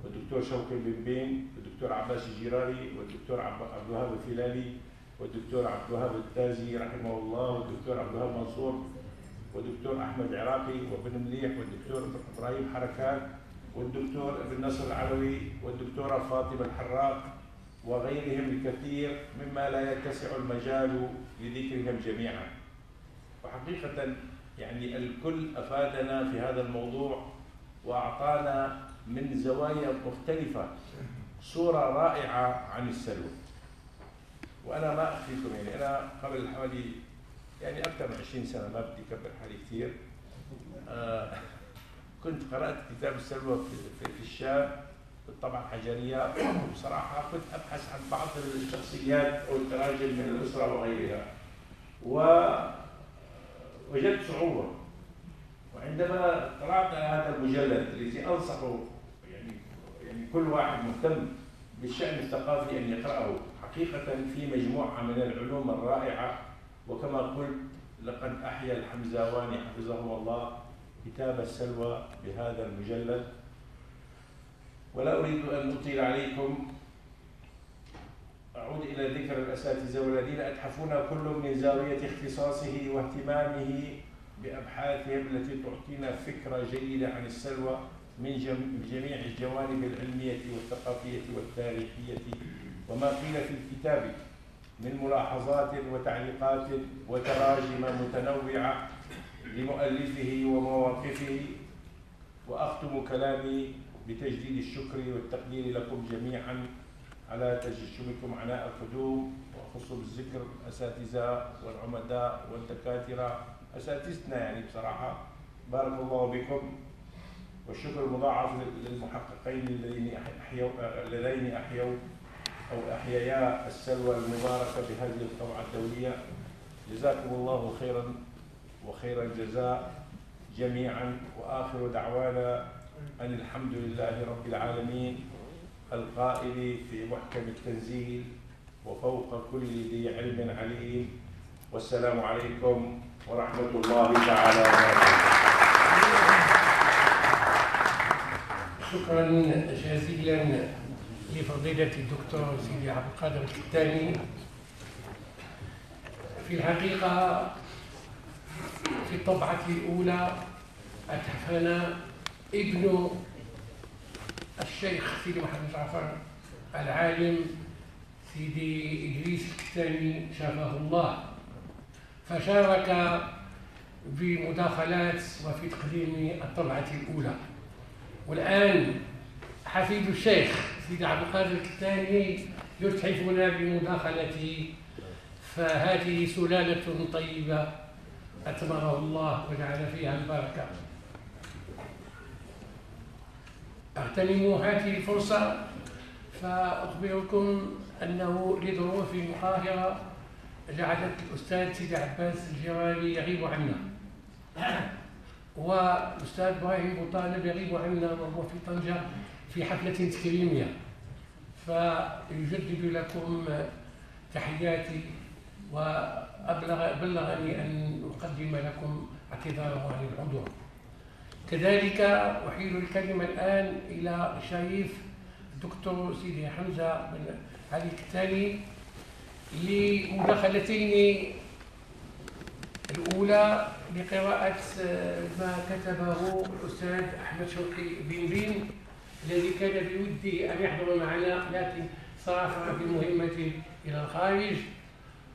والدكتور شوقي بن بين، والدكتور عباس الجيراري، والدكتور عبد الوهاب الفيلالي، والدكتور عبد الوهاب التازي رحمه الله، والدكتور عبد الوهاب منصور، والدكتور أحمد عراقي وابن مليح، والدكتور إبراهيم حركات، والدكتور ابن نصر العلوي، والدكتورة فاطمة الحراق، وغيرهم الكثير مما لا يتسع المجال لذكرهم جميعا. وحقيقة يعني الكل أفادنا في هذا الموضوع وأعطانا من زوايا مختلفة صورة رائعة عن السلوى. وأنا ما أخفيكم، يعني أنا قبل حوالي يعني أكثر من 20 سنة، ما بدي أكبر حالي كثير، كنت قرأت كتاب السلوى في الشام بالطبعة الحجرية، وبصراحة كنت أبحث عن بعض الشخصيات أو التراجم من الأسرة وغيرها، ووجدت صعوبة. وعندما طلعت على هذا المجلد الذي أنصح يعني كل واحد مهتم بالشأن الثقافي أن يقرأه، حقيقة في مجموعة من العلوم الرائعة. وكما قلت لقد أحيا الحمزاواني حفظه الله كتاب السلوى بهذا المجلد. ولا أريد أن أطيل عليكم، أعود إلى ذكر الأساتذة والذين أتحفونا كل من زاوية اختصاصه واهتمامه بأبحاثهم التي تعطينا فكرة جيدة عن السلوى من جميع الجوانب العلمية والثقافية والتاريخية، وما قيل في الكتاب من ملاحظات وتعليقات وتراجم متنوعة لمؤلفه ومواقفه. وأختم كلامي بتجديد الشكر والتقدير لكم جميعا على تجشمكم عناء القدوم، وأخص بالذكر الأساتذة والعمداء والدكاترة، أساتذتنا يعني بصراحة بارك الله بكم. والشكر المضاعف للمحققين اللذين أحيايا السلوى المباركة بهذه الطبعة الدولية. جزاكم الله خيرا وخير الجزاء جميعا. وآخر دعوانا أن الحمد لله رب العالمين القائل في محكم التنزيل: وفوق كل ذي علم عليم. والسلام عليكم ورحمة الله تعالى وبركاته. شكرا جزيلا لفضيلة الدكتور سيدي عبد القادر الكتاني. في الحقيقة في الطبعة الأولى أتحفنا ابن الشيخ سيدي محمد جعفر العالم سيدي إدريس الكتاني شافه الله، فشارك بمداخلات وفي تقديم الطبعة الأولى. والآن حفيد الشيخ سيدي عبد القادر الكتاني يتحفنا بمداخلته، فهذه سلالة طيبة أثمره الله وجعل فيها البركة. أغتنم هذه الفرصة فأخبركم أنه لظروف قاهرة جعلت الأستاذ سيدي عباس الجيراني يغيب عنا، والأستاذ إبراهيم بوطالب يغيب عنا وهو في طنجة في حفلة تكريمية. فيجدد لكم تحياتي وبلغني أن أقدم لكم اعتذاره عن الحضور. كذلك أحيل الكلمة الآن إلى شريف الدكتور سيدي حمزة بن علي الكتاني لمداخلتين. الأولى لقراءة ما كتبه الأستاذ أحمد شوقي بن الذي كان بودي أن يحضر معنا لكن سافر في مهمة إلى الخارج،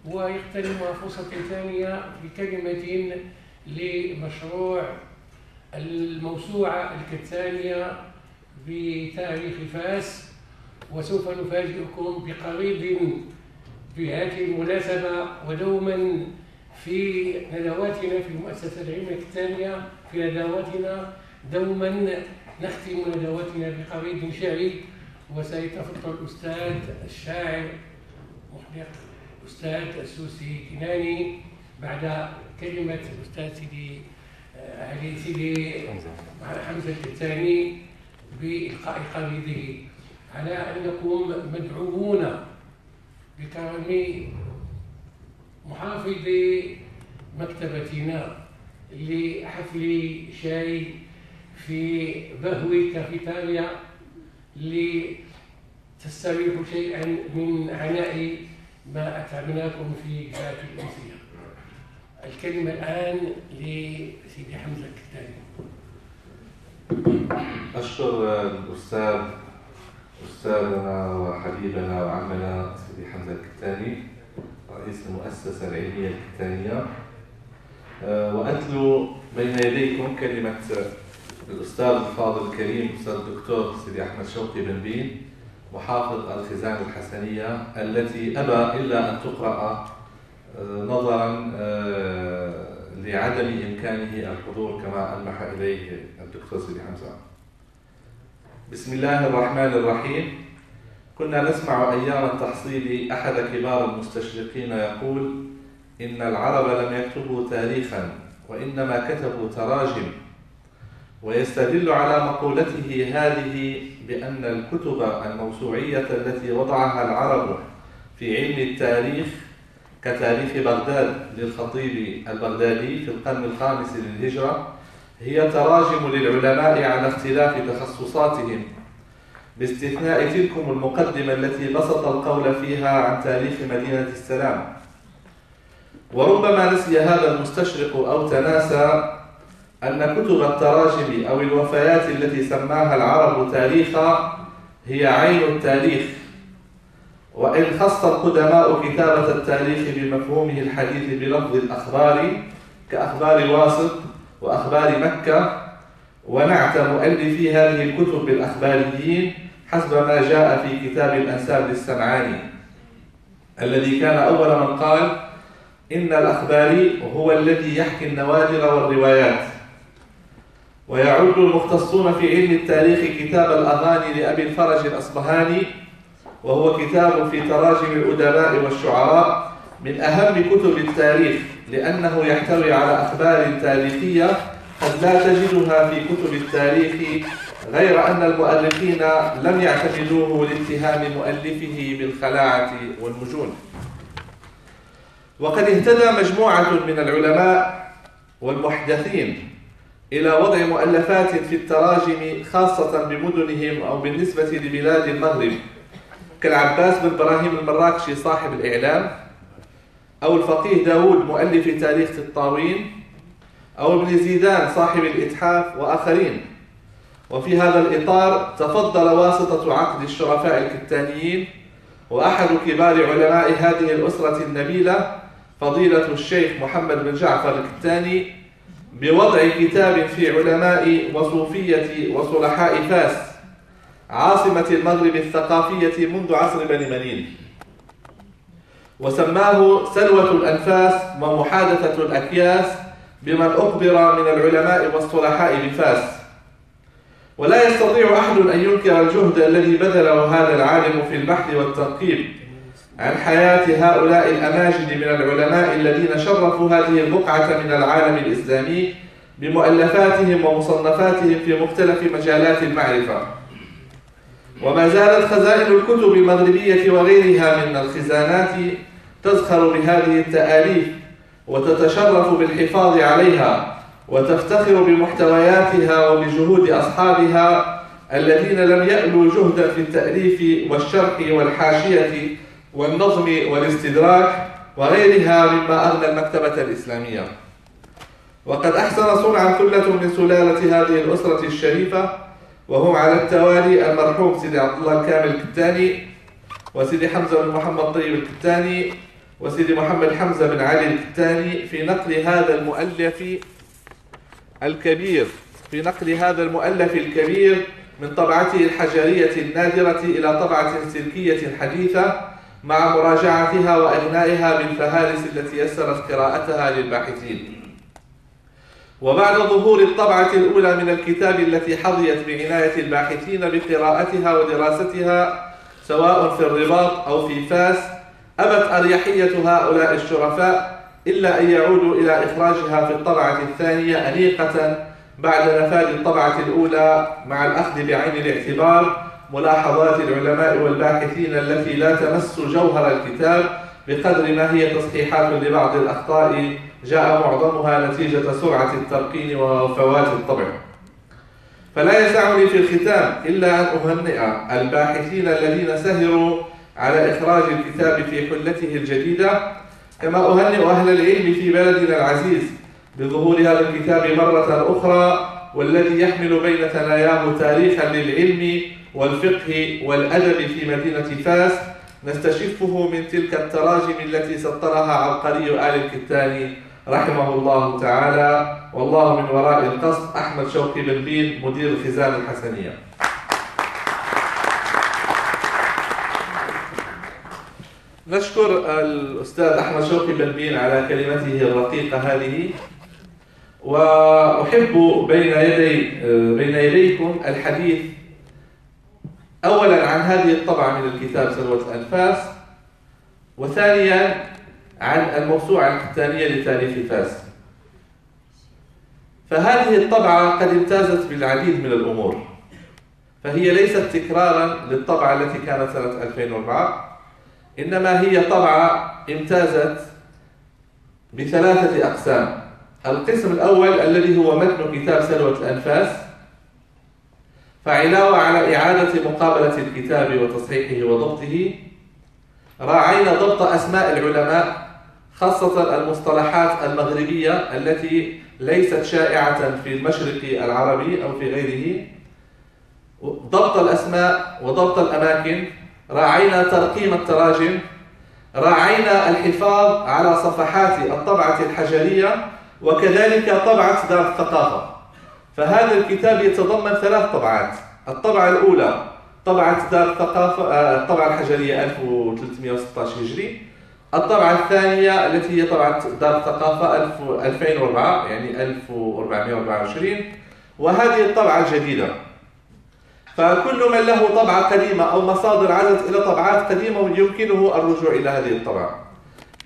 ويغتنم فرصة ثانية بكلمة لمشروع الموسوعة الكتانية بتاريخ فاس، وسوف نفاجئكم بقريب بهذه المناسبة ودوما في ندواتنا في المؤسسة العلمية الكتانية. في ندواتنا دوما نختم ندواتنا بقريب شعري، وسيتفضل الأستاذ الشاعر محدق الأستاذ السوسي كناني بعد كلمة الأستاذ سيدي حمزة الكتاني بإلقاء قريده، على أنكم مدعوون بكرم محافظ مكتبتنا لحفل شاي في بهو كافيتاريا لتستريحوا شيئا من عناء ما أتعبناكم في جهات الأمسية. الكلمة الآن لسيدي حمزة الكتاني. أشكر أستاذنا وحبيبنا وعمنا سيدي حمزة الكتاني رئيس المؤسسة العلمية الكتانية، وأتلو بين يديكم كلمة الأستاذ الفاضل الكريم الأستاذ الدكتور سيدي أحمد شوقي بن محافظ الخزانة الحسنية، التي أبى إلا أن تقرأ نظرا لعدم إمكانه الحضور كما ألمح إليه الدكتور سيدي حمزة. بسم الله الرحمن الرحيم. كنا نسمع أيام التحصيل أحد كبار المستشرقين يقول إن العرب لم يكتبوا تاريخا وإنما كتبوا تراجم، ويستدل على مقولته هذه بأن الكتب الموسوعية التي وضعها العرب في علم التاريخ كتاريخ بغداد للخطيب البغدادي في القرن الخامس للهجرة هي تراجم للعلماء على اختلاف تخصصاتهم، باستثناء تلكم المقدمة التي بسط القول فيها عن تاريخ مدينة السلام. وربما نسي هذا المستشرق أو تناسى أن كتب التراجم أو الوفيات التي سماها العرب تاريخا هي عين التاريخ، وإن خص القدماء كتابة التاريخ بمفهومه الحديث بلفظ الأخبار كأخبار واسط وأخبار مكة، ونعت مؤلفي هذه الكتب بالأخباريين حسب ما جاء في كتاب الأنساب للسمعاني، الذي كان أول من قال إن الأخباري هو الذي يحكي النوادر والروايات. ويعد المختصون في علم التاريخ كتاب الأغاني لأبي الفرج الأصبهاني، وهو كتاب في تراجم الأدباء والشعراء، من أهم كتب التاريخ، لأنه يحتوي على أخبار تاريخية قد لا تجدها في كتب التاريخ، غير أن المؤرخين لم يعتمدوه لاتهام مؤلفه بالخلاعة والمجون. وقد اهتدى مجموعة من العلماء والمحدثين إلى وضع مؤلفات في التراجم خاصة بمدنهم أو بالنسبة لبلاد المغرب، كالعباس بن إبراهيم المراكشي صاحب الإعلام، أو الفقيه داود مؤلف تاريخ الطاوين، أو ابن زيدان صاحب الإتحاف وآخرين. وفي هذا الإطار تفضل واسطة عقد الشرفاء الكتانيين وأحد كبار علماء هذه الأسرة النبيلة فضيلة الشيخ محمد بن جعفر الكتاني بوضع كتاب في علماء وصوفية وصلحاء فاس، عاصمة المغرب الثقافية منذ عصر بني منين، وسماه سلوة الأنفاس ومحادثة الأكياس بمن أخبر من العلماء والصلحاء بفاس. ولا يستطيع أحد أن ينكر الجهد الذي بذله هذا العالم في البحث والتنقيب عن حياة هؤلاء الأماجد من العلماء الذين شرفوا هذه البقعة من العالم الإسلامي بمؤلفاتهم ومصنفاتهم في مختلف مجالات المعرفة. وما زالت خزائن الكتب المغربية وغيرها من الخزانات تزخر بهذه التآليف وتتشرف بالحفاظ عليها وتفتخر بمحتوياتها وبجهود أصحابها الذين لم يألوا جهدا في التأليف والشرح والحاشية والنظم والاستدراك وغيرها مما أغنى المكتبة الإسلامية. وقد أحسن صنعا ثلة من سلالة هذه الأسرة الشريفة، وهم على التوالي المرحوم سيدي عبد الله الكامل الكتاني، وسيدي حمزة بن محمد طيب الكتاني، وسيدي محمد حمزة بن علي الكتاني، في نقل هذا المؤلف الكبير من طبعته الحجرية النادرة إلى طبعة سلكية حديثة، مع مراجعتها وإغنائها بالفهارس التي يسرت قراءتها للباحثين. وبعد ظهور الطبعة الأولى من الكتاب التي حظيت بعناية الباحثين بقراءتها ودراستها سواء في الرباط أو في فاس، أبت أريحية هؤلاء الشرفاء إلا أن يعودوا إلى إخراجها في الطبعة الثانية أنيقة بعد نفاذ الطبعة الأولى، مع الأخذ بعين الاعتبار ملاحظات العلماء والباحثين التي لا تمس جوهر الكتاب بقدر ما هي تصحيحات لبعض الأخطاء جاء معظمها نتيجة سرعة التلقين وفوات الطبع. فلا يسعني في الختام إلا أن أهنئ الباحثين الذين سهروا على إخراج الكتاب في حلته الجديدة، كما أهنئ أهل العلم في بلدنا العزيز بظهور هذا الكتاب مرة أخرى، والذي يحمل بين ثناياه تاريخا للعلم والفقه والأدب في مدينة فاس نستشفه من تلك التراجم التي سطرها عبقري آل الكتاني رحمه الله تعالى، والله من وراء القصد. أحمد شوقي بلبين، مدير الخزانة الحسنية. نشكر الأستاذ أحمد شوقي بلبين على كلمته الرقيقة هذه، وأحب بين يديكم الحديث أولا عن هذه الطبعة من الكتاب سلوة الأنفاس، وثانيا عن الموسوعة الكتانية لتاريخ فاس. فهذه الطبعة قد امتازت بالعديد من الأمور، فهي ليست تكرارا للطبعة التي كانت سنة 2004، إنما هي طبعة امتازت بثلاثة أقسام. القسم الأول الذي هو متن كتاب سلوة الأنفاس، فعلاوة على إعادة مقابلة الكتاب وتصحيحه وضبطه، راعينا ضبط أسماء العلماء، خاصة المصطلحات المغربية التي ليست شائعة في المشرق العربي أو في غيره، ضبط الأسماء وضبط الأماكن، راعينا ترقيم التراجم، راعينا الحفاظ على صفحات الطبعة الحجرية، وكذلك طبعة دار الثقافة. فهذا الكتاب يتضمن ثلاث طبعات. الطبعة الأولى طبعة دار الثقافة، الطبعة الحجرية 1316 هجري. الطبعة الثانية التي هي طبعة دار الثقافة 2004 يعني 1424، وهذه الطبعة الجديدة. فكل من له طبعة قديمة أو مصادر عادت إلى طبعات قديمة يمكنه الرجوع إلى هذه الطبعة.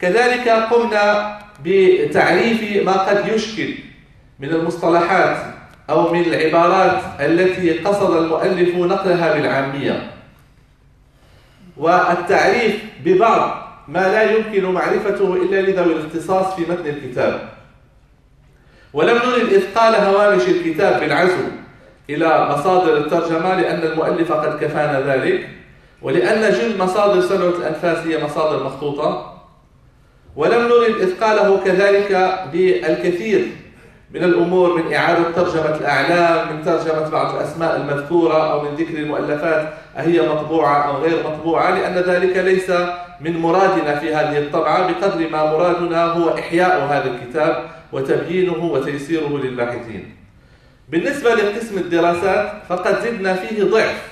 كذلك قمنا بتعريف ما قد يشكل من المصطلحات أو من العبارات التي قصد المؤلف نقلها بالعامية، والتعريف ببعض ما لا يمكن معرفته إلا لذوي الاختصاص في متن الكتاب. ولم نرد إثقال هوامش الكتاب بالعزو إلى مصادر الترجمة، لأن المؤلف قد كفانا ذلك، ولأن جل مصادر سلوة الأنفاس هي مصادر مخطوطة. ولم نرد إثقاله كذلك بالكثير من الأمور، من إعادة ترجمة الأعلام، من ترجمة بعض الأسماء المذكورة، أو من ذكر المؤلفات أهي مطبوعة أو غير مطبوعة، لأن ذلك ليس من مرادنا في هذه الطبعة بقدر ما مرادنا هو إحياء هذا الكتاب وتبيينه وتيسيره للباحثين. بالنسبة لقسم الدراسات فقد زدنا فيه ضعف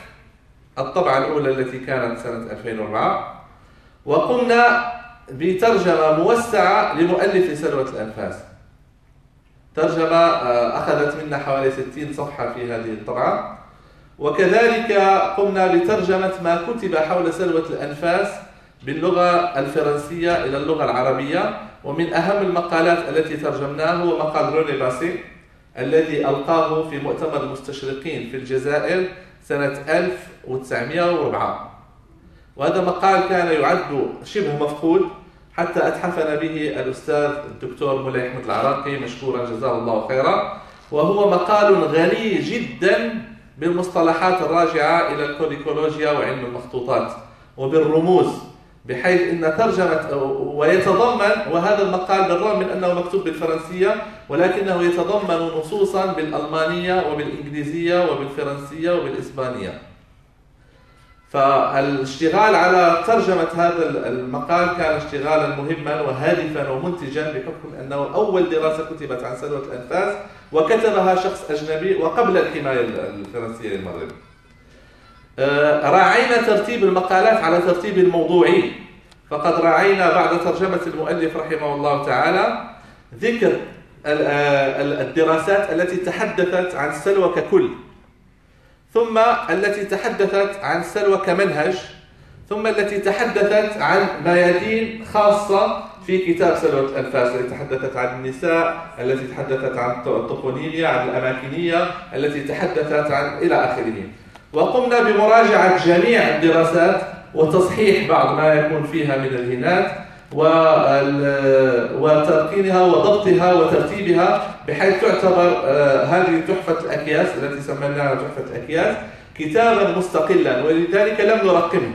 الطبعة الأولى التي كانت سنة 2004، وقمنا بترجمة موسعة لمؤلف سلوة الأنفاس. ترجمة أخذت منا حوالي 60 صفحة في هذه الطبعة، وكذلك قمنا بترجمة ما كتب حول سلوة الأنفاس باللغة الفرنسية إلى اللغة العربية. ومن أهم المقالات التي ترجمناه هو مقال روني باسي الذي ألقاه في مؤتمر المستشرقين في الجزائر سنة 1904، وهذا مقال كان يعد شبه مفقود حتى أتحفنا به الأستاذ الدكتور مولاي أحمد العراقي مشكورا جزاه الله خيرا، وهو مقال غني جدا بالمصطلحات الراجعة إلى الكوليكولوجيا وعلم المخطوطات وبالرموز، بحيث أن ترجمة ويتضمن، وهذا المقال بالرغم من أنه مكتوب بالفرنسية ولكنه يتضمن نصوصا بالألمانية وبالإنجليزية وبالفرنسية وبالإسبانية. فالاشتغال على ترجمة هذا المقال كان اشتغالا مهما وهادفا ومنتجا، بحكم أنه أول دراسة كتبت عن سلوى الأنفاس وكتبها شخص أجنبي وقبل الحماية الفرنسية للمغرب. راعينا ترتيب المقالات على ترتيب الموضوعي، فقد راعينا بعد ترجمة المؤلف رحمه الله تعالى ذكر الدراسات التي تحدثت عن السلوى ككل، ثم التي تحدثت عن السلوى كمنهج، ثم التي تحدثت عن ميادين خاصة في كتاب سلوى الأنفاس، التي تحدثت عن النساء، التي تحدثت عن الطوفونيميا، عن الأماكنية، التي تحدثت عن إلى آخره. وقمنا بمراجعة جميع الدراسات وتصحيح بعض ما يكون فيها من الهنات وترقينها وضبطها وترتيبها، بحيث تعتبر هذه تحفة الأكياس التي سميناها تحفة الأكياس كتابا مستقلا، ولذلك لم نرقمه،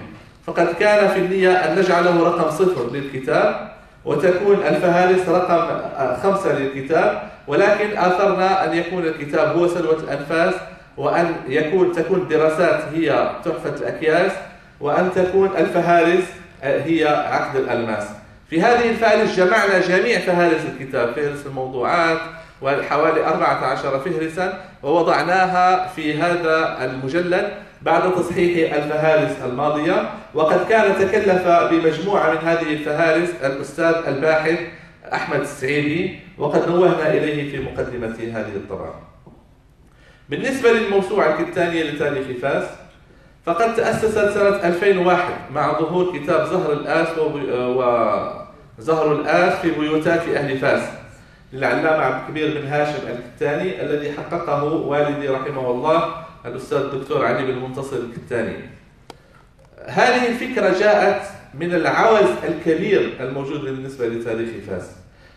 فقد كان في النية أن نجعله رقم 0 للكتاب وتكون الفهارس رقم 5 للكتاب، ولكن آثرنا أن يكون الكتاب هو سلوى الأنفاس، وأن تكون الدراسات هي تحفة الأكياس، وأن تكون الفهارس هي عقد الألماس. في هذه الفهارس جمعنا جميع فهارس الكتاب، فهرس الموضوعات وحوالي 14 فهرسا، ووضعناها في هذا المجلد بعد تصحيح الفهارس الماضية. وقد كان تكلف بمجموعة من هذه الفهارس الأستاذ الباحث أحمد السعيدي، وقد نوهنا إليه في مقدمة هذه الطبعة. بالنسبة للموسوعة الكتانية لتاريخ فاس، فقد تأسست سنة 2001 مع ظهور كتاب زهر الآس في بيوتات أهل فاس للعلامة عبد الكبير بن هاشم الكتاني، الذي حققه والدي رحمه الله الأستاذ الدكتور علي بن منتصر الكتاني. هذه الفكرة جاءت من العوز الكبير الموجود بالنسبة لتاريخ فاس،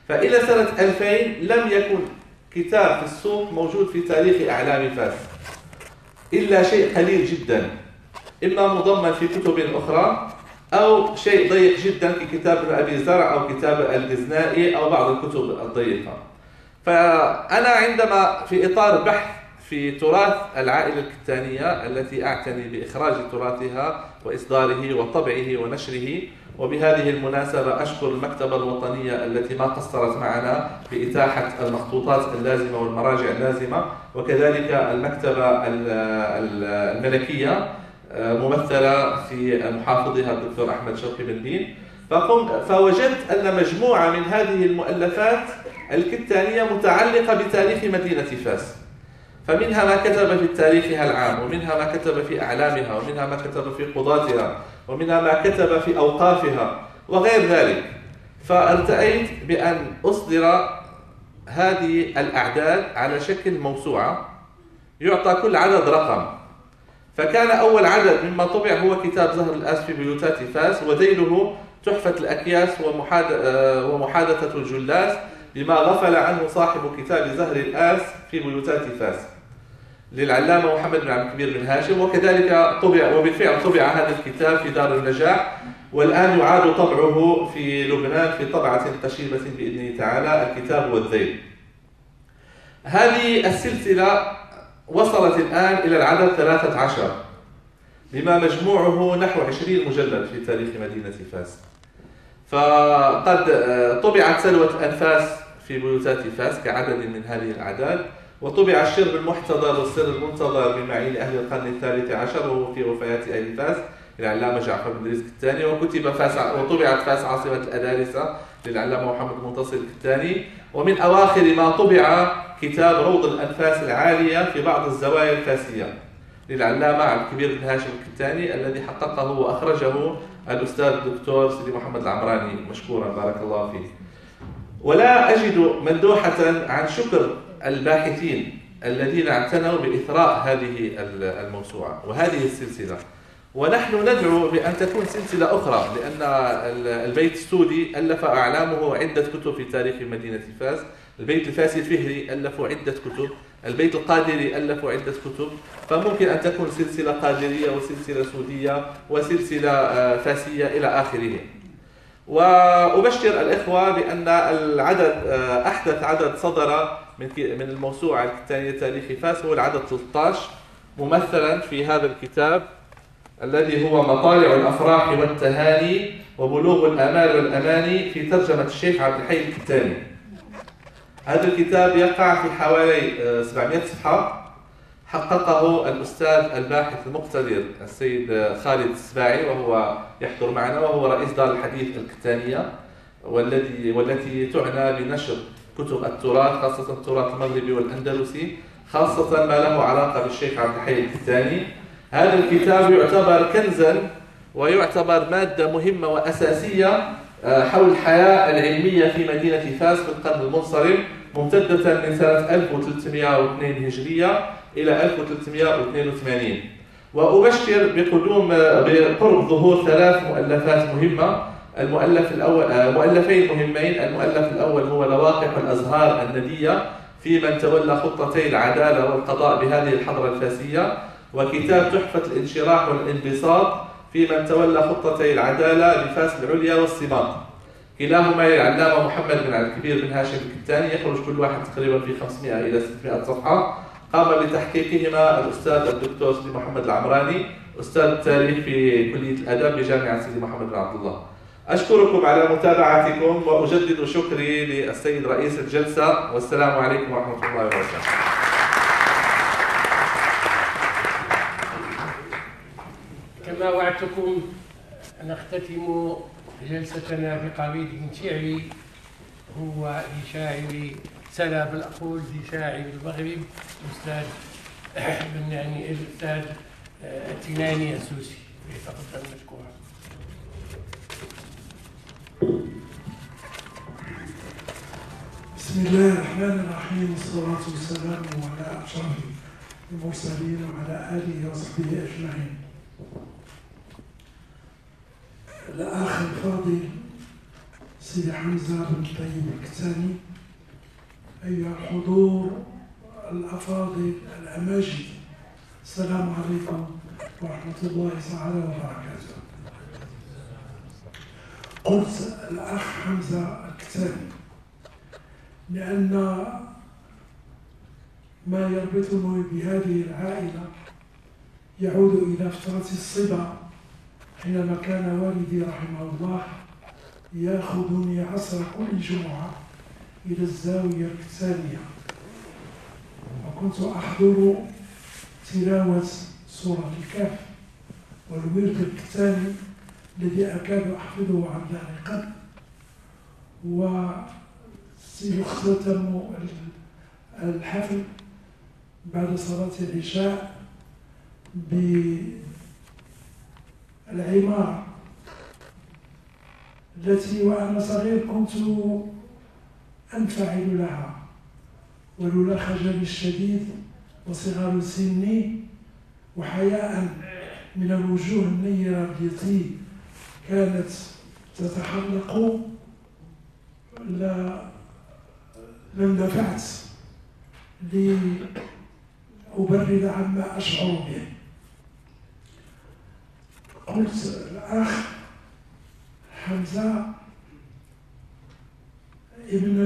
فإلى سنة 2000 لم يكن كتاب في السوق موجود في تاريخ أعلام فاس إلا شيء قليل جدا، إما مضمن في كتب أخرى أو شيء ضيق جدا ككتاب ابن أبي زرع أو كتاب الجزنائي أو بعض الكتب الضيقة. فأنا عندما في إطار بحث في تراث العائلة الكتانية التي أعتني بإخراج تراثها وإصداره وطبعه ونشره، وبهذه المناسبة أشكر المكتبة الوطنية التي ما قصرت معنا بإتاحة المخطوطات اللازمة والمراجع اللازمة، وكذلك المكتبة الملكية ممثلة في محافظها الدكتور أحمد شوقي بن دين. فوجدت أن مجموعة من هذه المؤلفات الكتانية متعلقة بتاريخ مدينة فاس، فمنها ما كتب في تاريخها العام، ومنها ما كتب في أعلامها، ومنها ما كتب في قضاتها، ومنها ما كتب في أوقافها وغير ذلك. فارتأيت بأن أصدر هذه الأعداد على شكل موسوعة يعطى كل عدد رقم. فكان أول عدد مما طبع هو كتاب زهر الآس في بيوتات فاس، وذيله تحفة الأكياس ومحادثة الجلاس، بما غفل عنه صاحب كتاب زهر الآس في بيوتات فاس للعلامة محمد بن عبد الكبير بن هاشم. وكذلك طبع، وبالفعل طبع هذا الكتاب في دار النجاح، والآن يعاد طبعه في لبنان في طبعة قشيبة بإذن تعالى، الكتاب والذيل. هذه السلسلة وصلت الآن إلى العدد 13، بما مجموعه نحو 20 مجلد في تاريخ مدينة فاس. فقد طبعت سلوى الأنفاس في بيوتات فاس كعدد من هذه الأعداد، وطبع الشرب المحتضر والسر المنتظر بمعين أهل القرن الثالث عشر وهو في وفيات أهل فاس للعلامة جعفر بن إدريس الكتاني، وطبعت فاس عاصمة الأدارسة للعلامة محمد منتصر الكتاني. ومن أواخر ما طبع كتاب روض الأنفاس العالية في بعض الزوايا الفاسية للعلامة عبد الكبير بن هاشم الكتاني، الذي حققه وأخرجه الأستاذ الدكتور سيدي محمد العمراني مشكورا بارك الله فيه. ولا أجد مندوحة عن شكر الباحثين الذين اعتنوا بإثراء هذه الموسوعة وهذه السلسلة، ونحن ندعو بأن تكون سلسلة أخرى، لأن البيت السودي ألف أعلامه عدة كتب في تاريخ مدينة فاس، البيت الفاسي الفهري ألفوا عدة كتب، البيت القادري ألفوا عدة كتب، فممكن أن تكون سلسلة قادرية وسلسلة سودية وسلسلة فاسية إلى آخره. وأبشر الإخوة بأن أحدث عدد صدر من الموسوعة الكتانية تاريخ فاس هو العدد 13، ممثلا في هذا الكتاب الذي هو مطالع الأفراح والتهاني وبلوغ الآمال والأماني في ترجمة الشيخ عبد الحي الكتاني. هذا الكتاب يقع في حوالي 700 صفحة، حققه الأستاذ الباحث المقتدر السيد خالد السباعي، وهو يحضر معنا، وهو رئيس دار الحديث الكتانية والتي تعنى بنشر كتب التراث، خاصة التراث المغربي والأندلسي، خاصة ما له علاقة بالشيخ عبد الحي الكتاني. هذا الكتاب يعتبر كنزا ويعتبر مادة مهمة وأساسية حول الحياة العلمية في مدينة فاس في القرن المنصرم، ممتدة من سنة 1302 هجرية إلى 1382. وأبشر بقرب ظهور 3 مؤلفات مهمة. مؤلفين مهمين. المؤلف الأول هو لواقح الأزهار الندية في من تولى خطتي العدالة والقضاء بهذه الحضرة الفاسية، وكتاب تحفة الانشراح والانبساط في من تولى خطتي العدالة بفاس العليا والصمات، كلاهما للعلامة محمد بن عبد الكبير بن هاشم الكتاني، يخرج كل واحد تقريبا في 500 إلى 600 صفحة. قام بتحقيقهما الأستاذ الدكتور سيدي محمد العمراني، أستاذ التاريخ في كلية الأدب بجامعة سيدي محمد بن عبد الله. أشكركم على متابعتكم، وأجدد شكري للسيد رئيس الجلسة، والسلام عليكم ورحمة الله وبركاته. كما وعدتكم نختتم جلستنا بقبيل شعري هو لشاعر سلاب الأقول لشاعر المغرب الأستاذ الأستاذ التناني السوسي، فليتفضل مشكورا. بسم الله الرحمن الرحيم، والصلاة والسلام على أشرف المرسلين وعلى آله وصحبه أجمعين. الأخ الفاضل سيدي حمزة بن طيب الكتاني، أيها الحضور الأفاضل الأماجد، السلام عليكم ورحمة الله تعالى وبركاته. قلت الأخ حمزة الكتاني لأن ما يربطني بهذه العائلة يعود إلى فترة الصبا، حينما كان والدي رحمه الله يأخذني عصر كل جمعة إلى الزاوية الكتانية، وكنت أحضر تلاوة سورة الكهف والورد الكتاني الذي أكاد أحفظه عن ظهر قلب. وسيختتم الحفل بعد صلاة العشاء بالعمارة التي وأنا صغير كنت أنفعل لها، ولولا خجلي الشديد وصغار سني وحياء من الوجوه النيرة التي كانت تتحلق لاندفعت لأبرد عما أشعر به. قلت الأخ حمزة ابن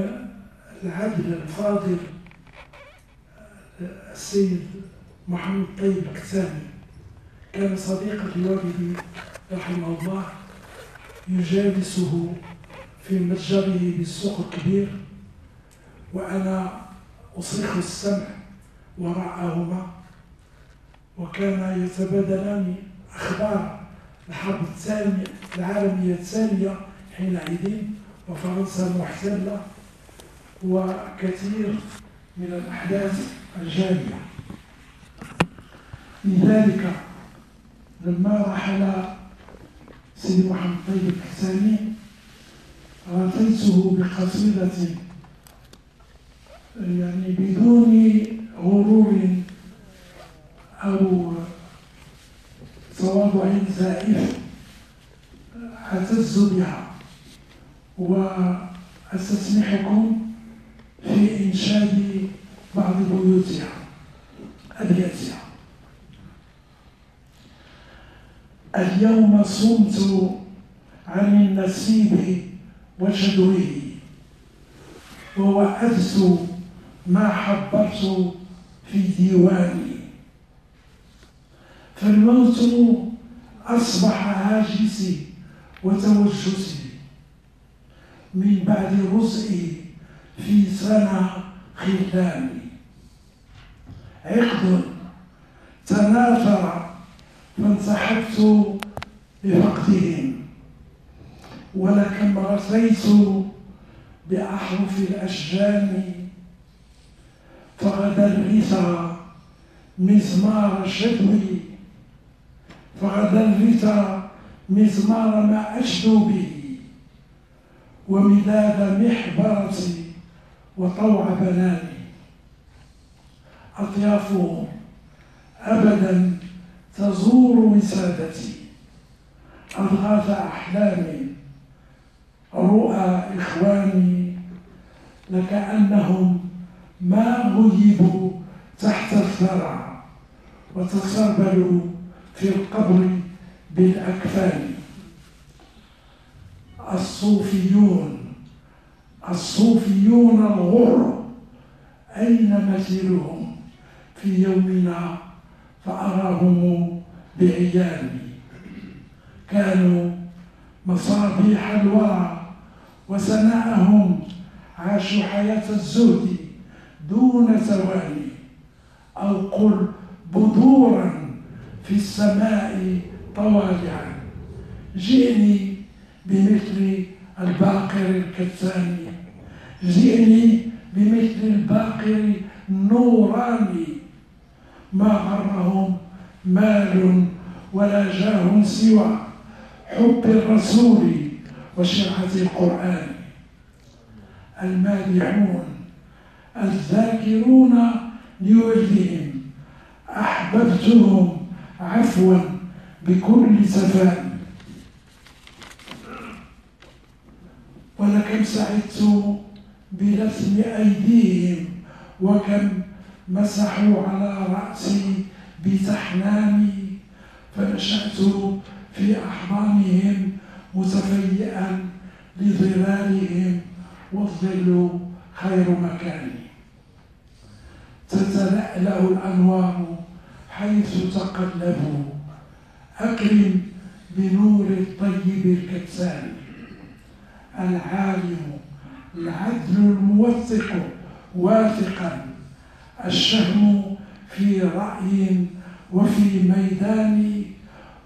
العدل الفاضل السيد محمد طيب الكتاني كان صديقا لوالدي رحمه الله، يجالسه في متجره بالسوق الكبير وأنا أصرخ السمع وراءهما، وكان يتبادلان أخبار الحرب العالمية الثانية حينئذ، وفرنسا المحتلة، وكثير من الأحداث الجارية. لذلك لما رحل سيدي محمد طيب الكتاني رأيته بقصيدة يعني بدون غرور أو تواضع زائف أعتز بها، وأستسمحكم في إنشاد بعض أبياتها. اليوم صمت عن النسيب وشدوه، ووأدت ما حبرت في ديواني، فالموت أصبح هاجسي وتوجسي من بعد رزئي في سنة خلاني. عقد تناثر فانسحبت بفقدهم، ولكم رثيت بأحرف الأشجان، فغدا الرثى مزمار شدوي، فغدا الرثى مزمار ما أشدو به، ومداد محبرتي وطوع بناني. أطيافهم أبدا تزور وسادتي، أضغاث أحلامي رؤى إخواني، لكأنهم ما غيبوا تحت الثرى وتسربلوا في القبر بالأكفان. الصوفيون الغر أين مثيلهم في يومنا فأراهم بعياني. كانوا مصابيح الورى وسناءهم، عاشوا حياة الزهد دون ثواني، أو قل بذورا في السماء طوالعا. جئني بمثل الباقر الكتاني، جئني بمثل الباقر النوراني. ما غرهم مال ولا جاه سوى حب الرسول وشرعة القرآن. المادحون الذاكرون لوجدهم، أحببتهم عفوا بكل سفاء. ولكم سعدت بلثم أيديهم، وكم مسحوا على رأسي بتحناني، فنشأت في أحضانهم متفيئا لظلالهم، والظل خير مكاني. تتلألأ الأنوار حيث تقلبوا، أكرم بنور الطيب الكتان. العالم العدل الموثق واثقا، الشهم في رأي وفي ميدان،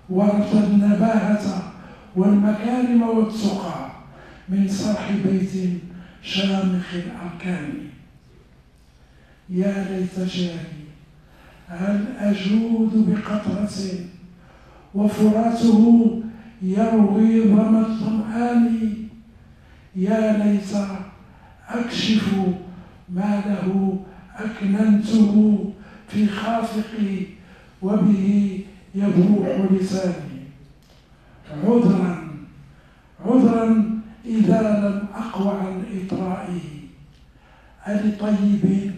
ورث النباهة والمكارم والتقى من صرح بيت شامخ الأركان. يا ليت شعري هل أجود بقطرة وفراته يروي ظما الظمآن. يا ليت أكشف ما له أكننته في خافقي، وبه يبوح لساني. عذرا إذا لم أقوى عن إطرائه، ألطيب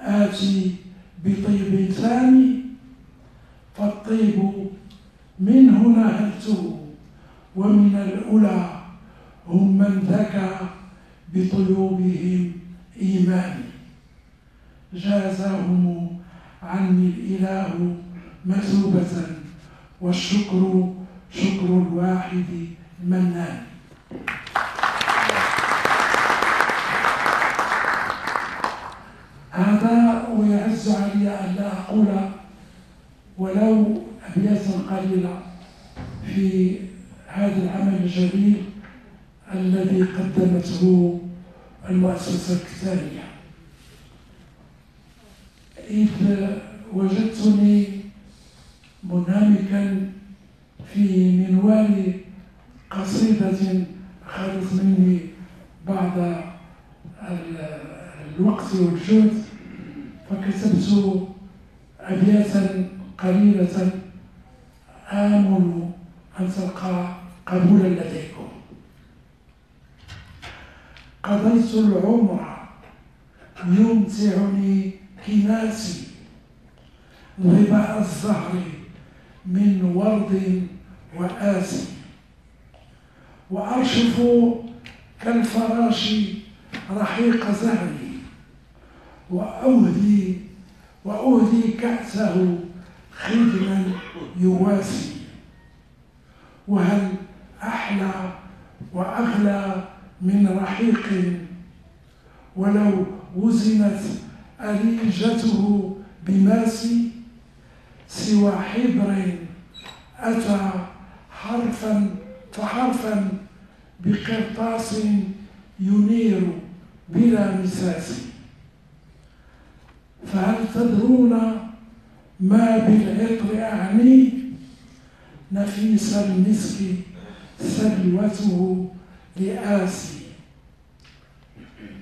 آتي بطيب ثاني. فالطيب منه نهلته، ومن الأولى هم من ذكى بطيوبهم إيماني. جازاهم عني الإله مثوبة، والشكر شكر الواحد المنان. هذا ويعز علي أن لا أقول ولو أبياتا قليلة في هذا العمل الجليل الذي قدمته المؤسسة الكتانية. إذ وجدتني منهمكا في منوال قصيدة أخذت مني بعض الوقت والجهد، فكتبت أبياتا قليلة آمل أن تلقى قبولا لديكم. قضيت العمر يمتعني كناسي ظباء الزهر من ورد وآسي، وأرشف كالفراش رحيق زهري، وأهدي كأسه خدما يواسي. وهل أحلى وأغلى من رحيق ولو وزنت أريجته بماسي، سوى حبر أتى حرفا فحرفا بقرطاس ينير بلا مساس. فهل تدرون ما بالعطر أعني؟ نفيس المسك سلوته لآسي.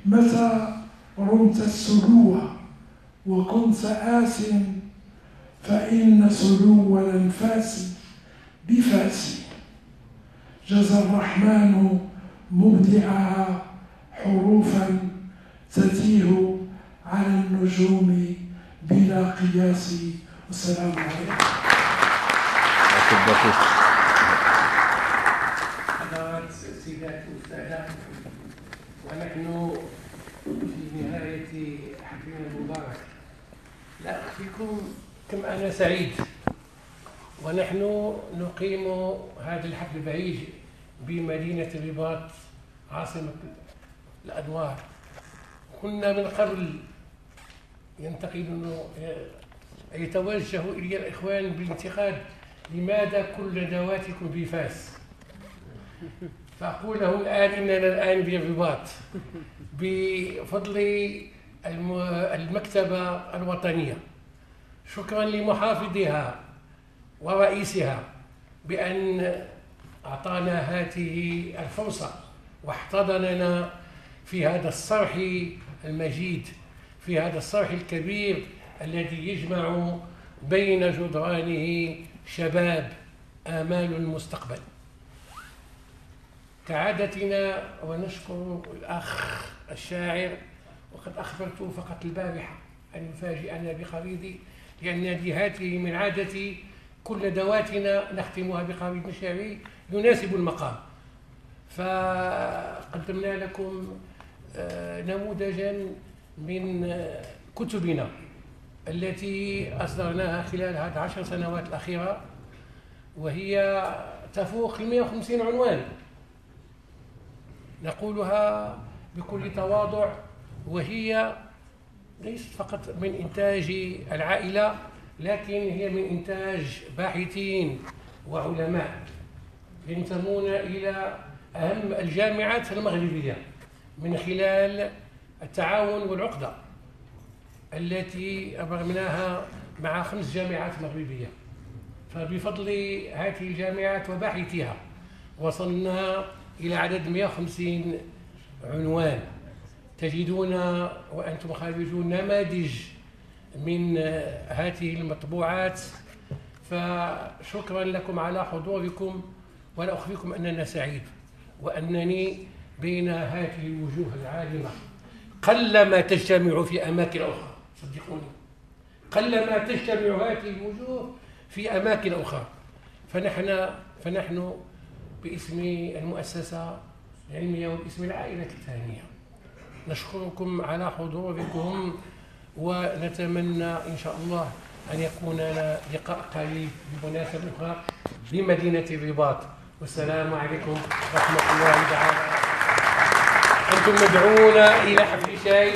متى رمت السلو وكنت آس، فإن سلو الأنفاس بفاسي. جزى الرحمن مبدعها حروفا تتيه على النجوم بلا قياس. والسلام عليكم. حضرات السيدات والسادة، ونحن في نهاية حفلنا المبارك، لا أخفيكم كم أنا سعيد، ونحن نقيم هذا الحفل البهيج بمدينة الرباط عاصمة الأنوار. كنا من قبل يتوجه إلي الإخوان بالانتقاد: لماذا كل ندواتكم بفاس؟ فأقول لهم الآن إننا الآن بالرباط بفضل المكتبة الوطنية، شكرا لمحافظها ورئيسها بأن أعطانا هذه الفرصة واحتضننا في هذا الصرح المجيد، في هذا الصرح الكبير الذي يجمع بين جدرانه شباب آمال المستقبل. كعادتنا، ونشكر الأخ الشاعر، وقد أخبرته فقط البارحة أن يفاجئنا بقريدي، لأن هذه من عادتي كل ندواتنا نختمها بقريد شعري يناسب المقام. فقدمنا لكم نموذجا من كتبنا التي أصدرناها خلال هذه 10 سنوات الأخيرة، وهي تفوق 150 عنوان، نقولها بكل تواضع، وهي ليست فقط من إنتاج العائلة، لكن هي من إنتاج باحثين وعلماء ينتمون إلى أهم الجامعات المغربية من خلال التعاون والعقدة التي أبرمناها مع 5 جامعات مغربية. فبفضل هذه الجامعات وباحثيها وصلنا إلى عدد 150 عنوان. تجدون وأنتم خارجون نماذج من هذه المطبوعات، فشكرا لكم على حضوركم، ولا أخفيكم أننا سعيد، وأنني بين هذه الوجوه العالمة قلما تجتمع في أماكن أخرى، صدقوني قلما تجتمع هذه الوجوه في أماكن أخرى. فنحن باسم المؤسسة العلمية وباسم العائلة الثانية نشكركم على حضوركم، ونتمنى إن شاء الله أن يكون لنا لقاء قريب بمناسبة أخرى بمدينة الرباط. والسلام عليكم ورحمة الله تعالى. أنتم مدعوون إلى حفل شاي.